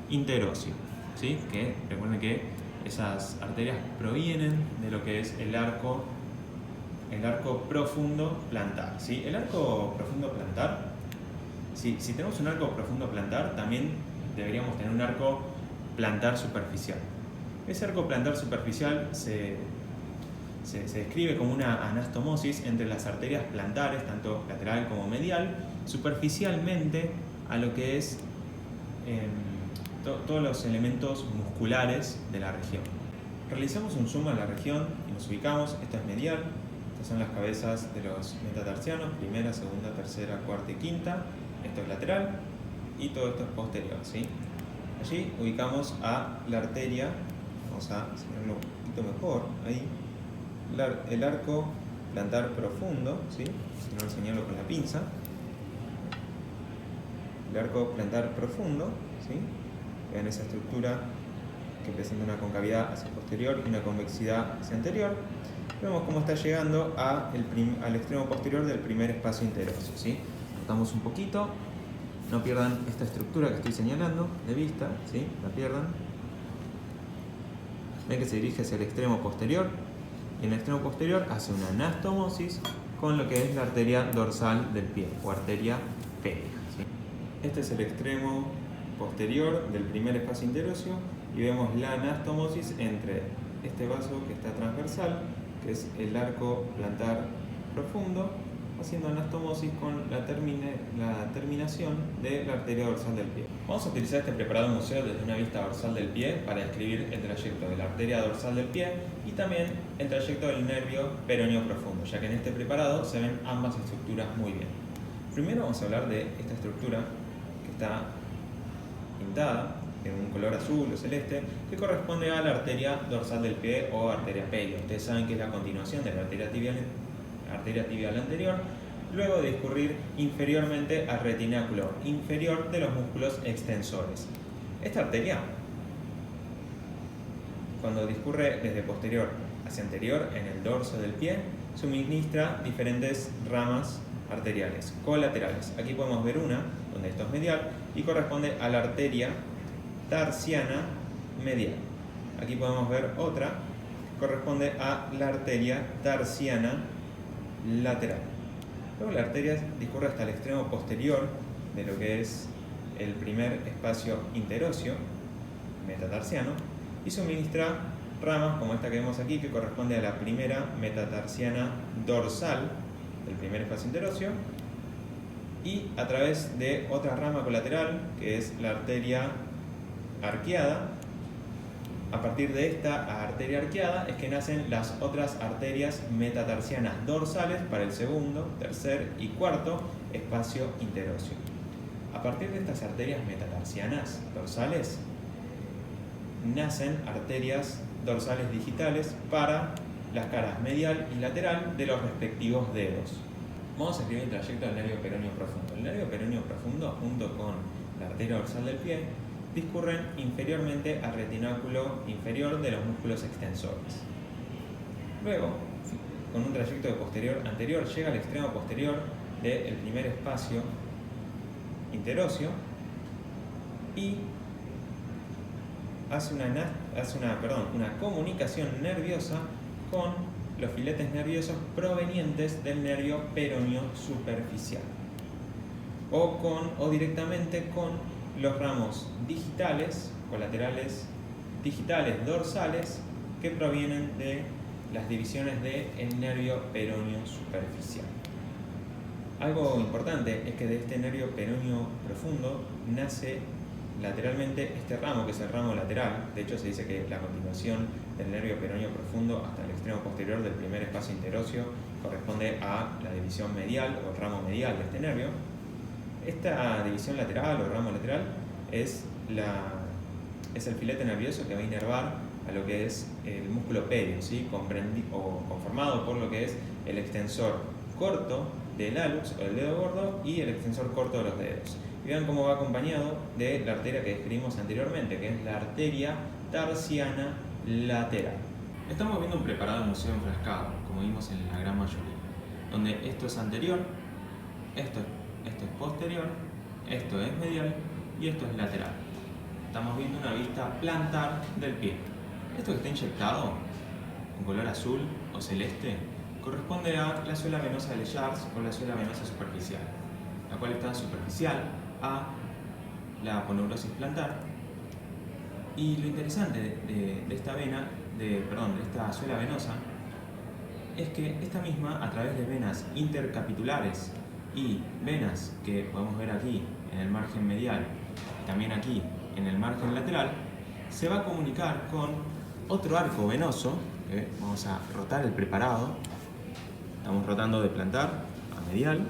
interóseo, ¿sí? Que recuerden que esas arterias provienen de lo que es el arco profundo plantar, ¿sí? El arco profundo plantar, si tenemos un arco profundo plantar, también deberíamos tener un arco plantar superficial. Ese arco plantar superficial se describe como una anastomosis entre las arterias plantares, tanto lateral como medial, superficialmente a lo que es todos los elementos musculares de la región. Realizamos un zoom a la región y nos ubicamos. Esto es medial, estas son las cabezas de los metatarsianos, primera, segunda, tercera, cuarta y quinta. Esto es lateral y todo esto es posterior, ¿sí? Allí ubicamos a la arteria, vamos a señalarlo un poquito mejor, ahí, el arco plantar profundo, ¿sí? Si no lo señalo con la pinza, el arco plantar profundo, ¿sí? Vean esa estructura que presenta una concavidad hacia posterior y una convexidad hacia anterior. Vemos cómo está llegando al extremo posterior del primer espacio interóseo, ¿sí? Cortamos un poquito, no pierdan esta estructura que estoy señalando de vista, ¿sí? La pierdan. Ven que se dirige hacia el extremo posterior y en el extremo posterior hace una anastomosis con lo que es la arteria dorsal del pie o arteria pélvica, ¿sí? Este es el extremo posterior del primer espacio interóseo y vemos la anastomosis entre este vaso que está transversal, que es el arco plantar profundo, haciendo anastomosis con la terminación de la arteria dorsal del pie. Vamos a utilizar este preparado museo desde una vista dorsal del pie para describir el trayecto de la arteria dorsal del pie y también el trayecto del nervio peroneo profundo, ya que en este preparado se ven ambas estructuras muy bien. Primero vamos a hablar de esta estructura que está pintada en un color azul o celeste, que corresponde a la arteria dorsal del pie o arteria pélvica. Ustedes saben que es la continuación de la arteria tibial anterior, luego de discurrir inferiormente al retináculo inferior de los músculos extensores. Esta arteria, cuando discurre desde posterior hacia anterior en el dorso del pie, suministra diferentes ramas arteriales colaterales. Aquí podemos ver una, donde esto es medial, y corresponde a la arteria tarsiana medial. Aquí podemos ver otra, que corresponde a la arteria tarsiana lateral. Luego la arteria discurre hasta el extremo posterior de lo que es el primer espacio interóseo, metatarsiano, y suministra ramas como esta que vemos aquí, que corresponde a la primera metatarsiana dorsal del primer espacio interóseo, y a través de otra rama colateral, que es la arteria arqueada. A partir de esta arteria arqueada es que nacen las otras arterias metatarsianas dorsales para el segundo, tercer y cuarto espacio interóseo. A partir de estas arterias metatarsianas dorsales nacen arterias dorsales digitales para las caras medial y lateral de los respectivos dedos. Vamos a escribir el trayecto del nervio peroneo profundo. El nervio peroneo profundo, junto con la arteria dorsal del pie, discurren inferiormente al retináculo inferior de los músculos extensores. Luego, con un trayecto de posterior a anterior, llega al extremo posterior del primer espacio interóseo y hace una comunicación nerviosa con los filetes nerviosos provenientes del nervio peroneo superficial o directamente con los ramos digitales, colaterales digitales dorsales, que provienen de las divisiones del nervio peroneo superficial. Algo importante es que de este nervio peroneo profundo nace lateralmente este ramo, que es el ramo lateral. De hecho, se dice que la continuación del nervio peroneo profundo hasta el extremo posterior del primer espacio interóseo corresponde a la división medial o el ramo medial de este nervio. Esta división lateral o ramo lateral es el filete nervioso que va a inervar a lo que es el músculo pédio, ¿sí? Conformado por lo que es el extensor corto del hallux o del dedo gordo y el extensor corto de los dedos. Y vean cómo va acompañado de la arteria que describimos anteriormente, que es la arteria tarsiana lateral. Estamos viendo un preparado museo enfrascado, como vimos en la gran mayoría, donde esto es anterior, esto es posterior, esto es medial y esto es lateral. Estamos viendo una vista plantar del pie. Esto que está inyectado en color azul o celeste corresponde a la suela venosa de Leyars o la suela venosa superficial, la cual está superficial a la aponeurosis plantar. Y lo interesante de esta esta suela venosa es que esta misma, a través de venas intercapitulares y venas que podemos ver aquí en el margen medial y también aquí en el margen lateral, se va a comunicar con otro arco venoso, que vamos a rotar el preparado. Estamos rotando de plantar a medial,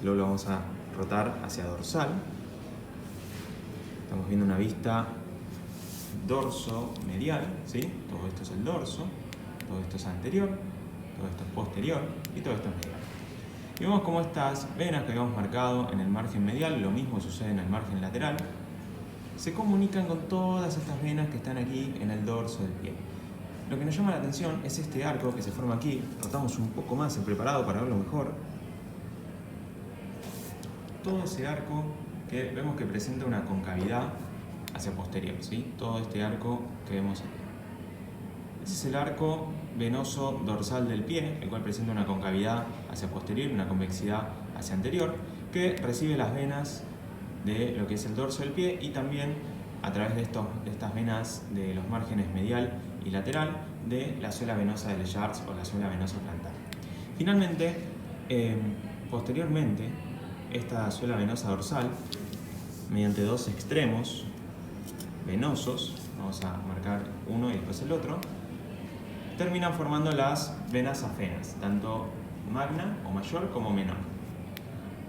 luego lo vamos a rotar hacia dorsal. Estamos viendo una vista dorso-medial, ¿sí? Todo esto es el dorso, todo esto es anterior, todo esto es posterior y todo esto es medial. Y vemos cómo estas venas que habíamos marcado en el margen medial, lo mismo sucede en el margen lateral, se comunican con todas estas venas que están aquí en el dorso del pie. Lo que nos llama la atención es este arco que se forma aquí. Rotamos un poco más el preparado para verlo mejor. Todo ese arco que vemos que presenta una concavidad hacia posterior, ¿sí? Todo este arco que vemos aquí. Ese es el arco venoso dorsal del pie, el cual presenta una concavidad hacia posterior y una convexidad hacia anterior, que recibe las venas de lo que es el dorso del pie y también a través de estas venas de los márgenes medial y lateral de la suela venosa de Leyards o la suela venosa plantar. Finalmente, posteriormente, esta suela venosa dorsal, mediante dos extremos venosos, vamos a marcar uno y después el otro, terminan formando las venas afenas, tanto magna o mayor como menor.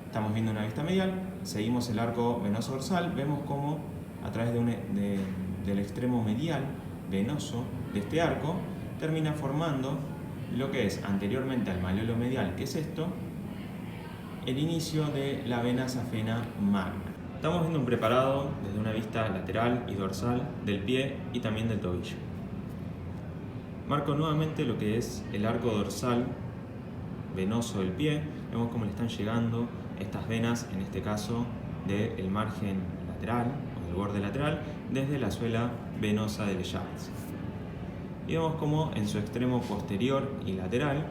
Estamos viendo una vista medial, seguimos el arco venoso dorsal, vemos cómo a través del extremo medial venoso de este arco termina formando lo que es anteriormente al malleolo medial, que es esto, el inicio de la vena safena magna. Estamos viendo un preparado desde una vista lateral y dorsal del pie y también del tobillo. Marco nuevamente lo que es el arco dorsal venoso del pie. Vemos cómo le están llegando estas venas, en este caso del margen lateral o del borde lateral, desde la suela venosa de Leyards. Y vemos cómo en su extremo posterior y lateral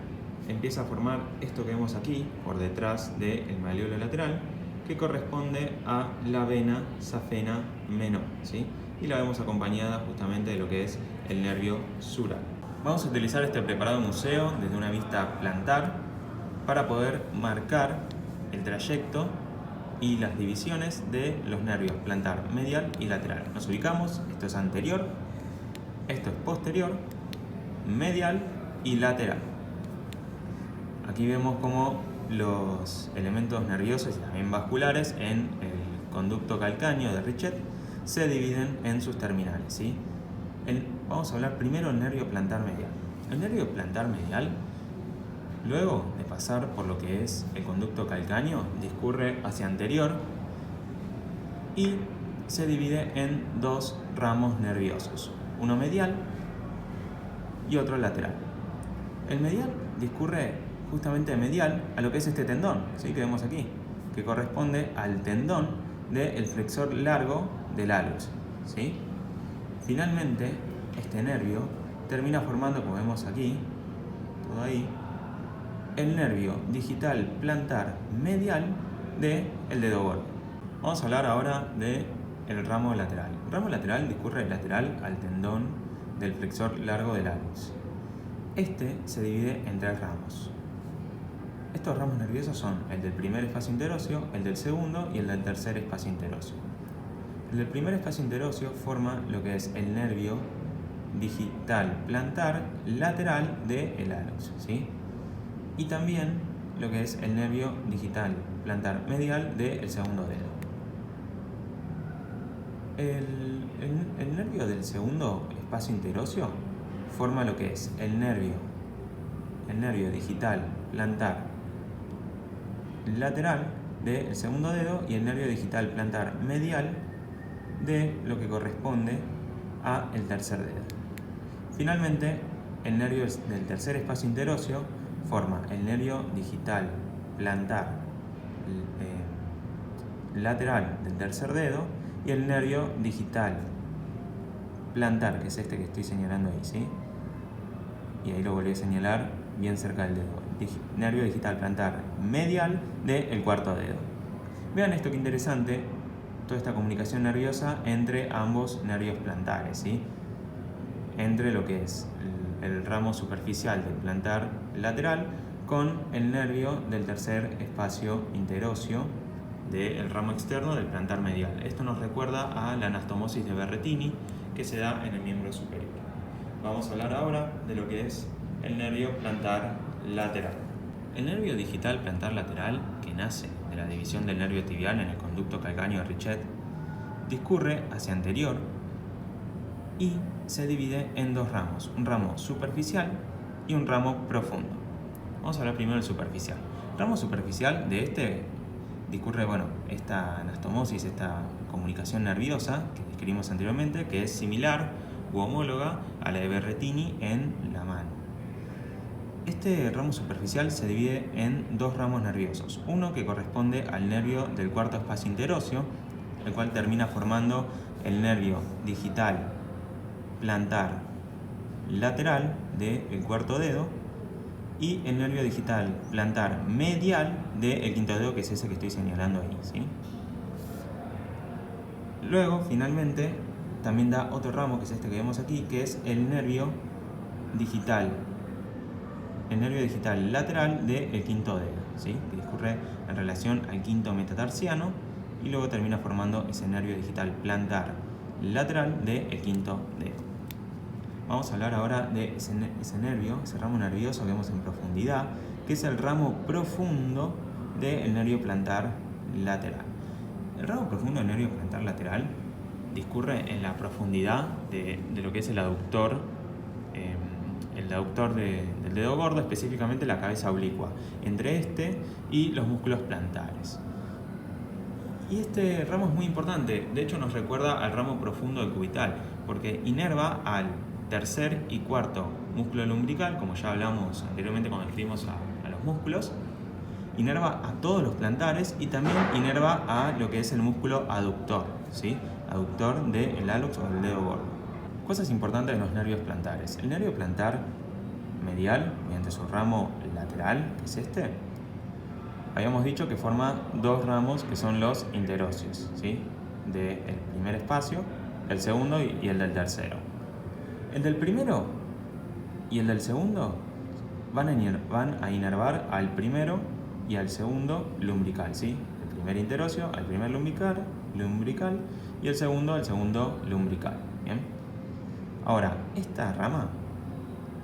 empieza a formar esto que vemos aquí por detrás del malleolo lateral, que corresponde a la vena safena menor, ¿sí? Y la vemos acompañada justamente de lo que es el nervio sural. Vamos a utilizar este preparado museo desde una vista plantar para poder marcar el trayecto y las divisiones de los nervios plantar medial y lateral. Nos ubicamos, esto es anterior, esto es posterior, medial y lateral. Aquí vemos cómo los elementos nerviosos y también vasculares en el conducto calcáneo de Richet se dividen en sus terminales, ¿sí? Vamos a hablar primero del nervio plantar medial. El nervio plantar medial, luego de pasar por lo que es el conducto calcáneo, discurre hacia anterior y se divide en dos ramos nerviosos, uno medial y otro lateral. El medial discurre justamente medial a lo que es este tendón, ¿sí? Que vemos aquí, que corresponde al tendón del flexor largo del hallux, ¿sí? Finalmente, este nervio termina formando, como vemos aquí, todo ahí, el nervio digital plantar medial del dedo gordo. Vamos a hablar ahora del ramo lateral. El ramo lateral discurre lateral al tendón del flexor largo del hallux. Este se divide en tres ramos. Estos ramos nerviosos son el del primer espacio interóseo, el del segundo y el del tercer espacio interóseo. El del primer espacio interóseo forma lo que es el nervio digital plantar lateral del hallux, ¿sí? Y también lo que es el nervio digital plantar medial del segundo dedo. El nervio del segundo espacio interóseo forma lo que es el nervio digital plantar lateral del segundo dedo y el nervio digital plantar medial de lo que corresponde a el tercer dedo. Finalmente, el nervio del tercer espacio interóseo forma el nervio digital plantar lateral del tercer dedo y el nervio digital plantar, que es este que estoy señalando ahí, ¿sí? Y ahí lo volví a señalar bien cerca del dedo. Nervio digital plantar medial del cuarto dedo. Vean esto que interesante, toda esta comunicación nerviosa entre ambos nervios plantares, ¿sí? Entre lo que es el ramo superficial del plantar lateral con el nervio del tercer espacio interóseo del ramo externo del plantar medial. Esto nos recuerda a la anastomosis de Berrettini que se da en el miembro superior. Vamos a hablar ahora de lo que es el nervio plantar lateral. El nervio digital plantar lateral, que nace de la división del nervio tibial en el conducto calcáneo de Richet, discurre hacia anterior y se divide en dos ramos, un ramo superficial y un ramo profundo. Vamos a hablar primero del superficial. El ramo superficial de este discurre, esta anastomosis, esta comunicación nerviosa que describimos anteriormente, que es similar u homóloga a la de Berrettini en la mano. Este ramo superficial se divide en dos ramos nerviosos. Uno que corresponde al nervio del cuarto espacio interóseo, el cual termina formando el nervio digital plantar lateral del cuarto dedo, y el nervio digital plantar medial del quinto dedo, que es ese que estoy señalando ahí, ¿sí? Luego, finalmente, también da otro ramo, que es este que vemos aquí, que es el nervio digital lateral del quinto dedo, ¿sí? Que discurre en relación al quinto metatarsiano y luego termina formando ese nervio digital plantar lateral del quinto dedo. Vamos a hablar ahora de ese nervio, ese ramo nervioso que vemos en profundidad, que es el ramo profundo del nervio plantar lateral. El ramo profundo del nervio plantar lateral discurre en la profundidad de lo que es el aductor del dedo gordo, específicamente la cabeza oblicua, entre este y los músculos plantares. Y este ramo es muy importante, de hecho nos recuerda al ramo profundo del cubital, porque inerva al tercer y cuarto músculo lumbrical, como ya hablamos anteriormente cuando referimos a los músculos. Inerva a todos los plantares y también inerva a lo que es el músculo aductor, ¿sí? Aductor del hallux o del dedo gordo. Cosas importantes de los nervios plantares. El nervio plantar medial, mediante su ramo lateral, que es este, habíamos dicho que forma dos ramos que son los interóseos, ¿sí? Del primer espacio, el segundo y el del tercero. El del primero y el del segundo van a inervar al primero y al segundo lumbrical, ¿sí? El primer interóseo al primer lumbrical y el segundo al segundo lumbrical. ¿Bien? Ahora, esta rama,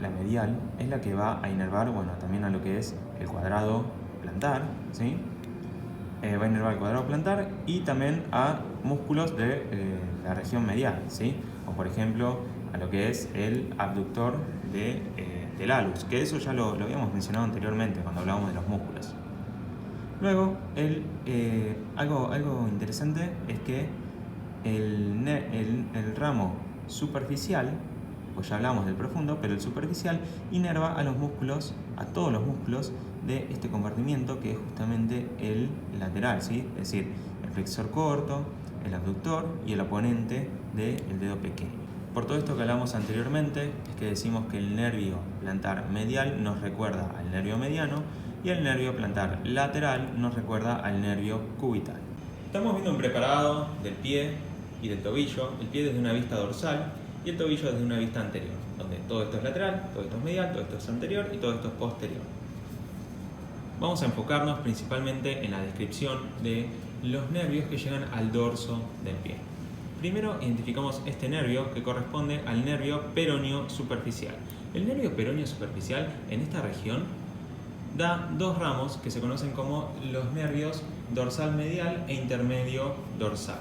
la medial, es la que va a inervar, también a lo que es el cuadrado plantar, ¿sí? Va a inervar al cuadrado plantar y también a músculos de la región medial, ¿sí? O por ejemplo, a lo que es el abductor del hallux, que eso ya lo habíamos mencionado anteriormente cuando hablábamos de los músculos. Luego, algo interesante es que el ramo superficial, pues ya hablamos del profundo, pero el superficial inerva a los músculos, a todos los músculos de este compartimiento, que es justamente el lateral, ¿sí? Es decir, el flexor corto, el abductor y el oponente del dedo pequeño. Por todo esto que hablamos anteriormente, es que decimos que el nervio plantar medial nos recuerda al nervio mediano y el nervio plantar lateral nos recuerda al nervio cubital. Estamos viendo un preparado del pie y del tobillo, el pie desde una vista dorsal y el tobillo desde una vista anterior, donde todo esto es lateral, todo esto es medial, todo esto es anterior y todo esto es posterior. Vamos a enfocarnos principalmente en la descripción de los nervios que llegan al dorso del pie. Primero identificamos este nervio que corresponde al nervio peroneo superficial. El nervio peroneo superficial en esta región da dos ramos que se conocen como los nervios dorsal medial e intermedio dorsal.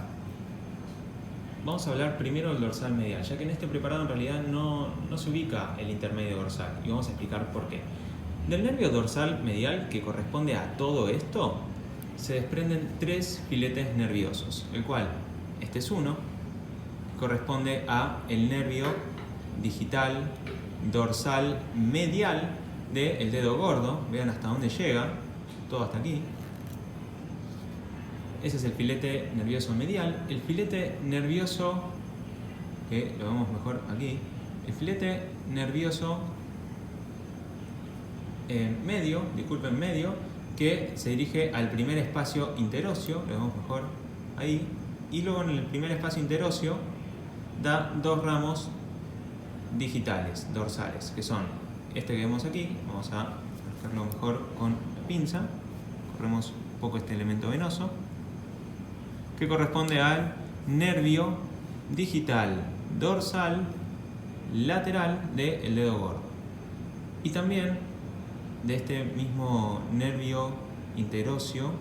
Vamos a hablar primero del dorsal medial, ya que en este preparado en realidad no se ubica el intermedio dorsal, y vamos a explicar por qué. Del nervio dorsal medial, que corresponde a todo esto, se desprenden tres filetes nerviosos, el cual, este es uno, corresponde a el nervio digital dorsal medial del dedo gordo. Vean hasta dónde llega, todo hasta aquí. Ese es el filete nervioso medial. El filete nervioso, que lo vemos mejor aquí, el filete nervioso medio, que se dirige al primer espacio interóseo, lo vemos mejor ahí, y luego en el primer espacio interóseo da dos ramos digitales, dorsales, que son este que vemos aquí. Vamos a marcarlo mejor con la pinza, corremos un poco este elemento venoso, que corresponde al nervio digital dorsal lateral del dedo gordo. Y también de este mismo nervio interóseo,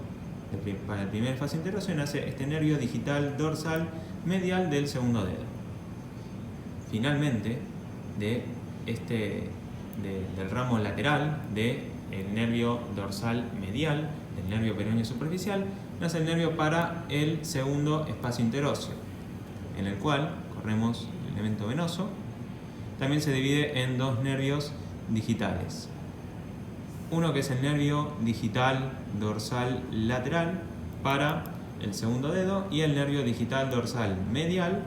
para el primer espacio interóseo, nace este nervio digital dorsal medial del segundo dedo. Finalmente, del ramo lateral del nervio dorsal medial, del nervio peroneo superficial, nace el nervio para el segundo espacio interóseo, en el cual corremos el elemento venoso. También se divide en dos nervios digitales. Uno que es el nervio digital dorsal lateral para el segundo dedo y el nervio digital dorsal medial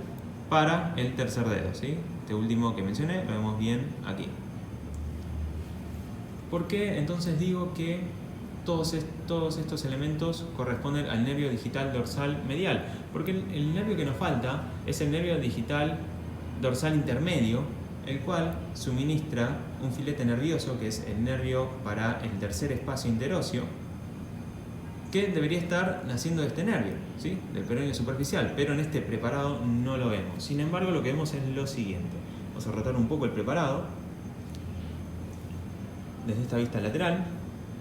para el tercer dedo, ¿sí? Este último que mencioné lo vemos bien aquí. ¿Por qué entonces digo que todos estos elementos corresponden al nervio digital dorsal medial? Porque el nervio que nos falta es el nervio digital dorsal intermedio, el cual suministra un filete nervioso, que es el nervio para el tercer espacio interóseo, que debería estar naciendo de este nervio, ¿sí? Del peroneo superficial, pero en este preparado no lo vemos. Sin embargo, lo que vemos es lo siguiente. Vamos a rotar un poco el preparado. Desde esta vista lateral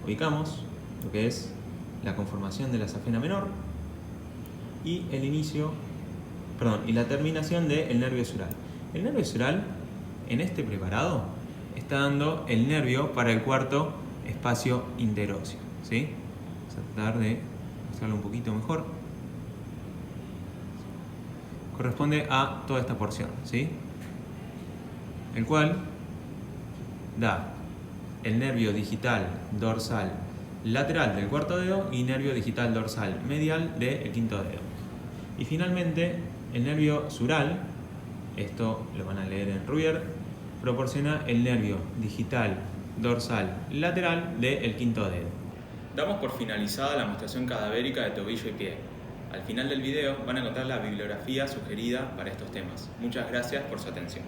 ubicamos lo que es la conformación de la safena menor y y la terminación del nervio sural. El nervio sural en este preparado está dando el nervio para el cuarto espacio interóseo, ¿sí? Vamos a tratar de mostrarlo un poquito mejor. Corresponde a toda esta porción, ¿sí? El cual da el nervio digital dorsal lateral del cuarto dedo y nervio digital dorsal medial del quinto dedo. Y finalmente el nervio sural, esto lo van a leer en Ruyer, proporciona el nervio digital dorsal lateral del quinto dedo. Damos por finalizada la mostración cadavérica de tobillo y pie. Al final del video van a encontrar la bibliografía sugerida para estos temas. Muchas gracias por su atención.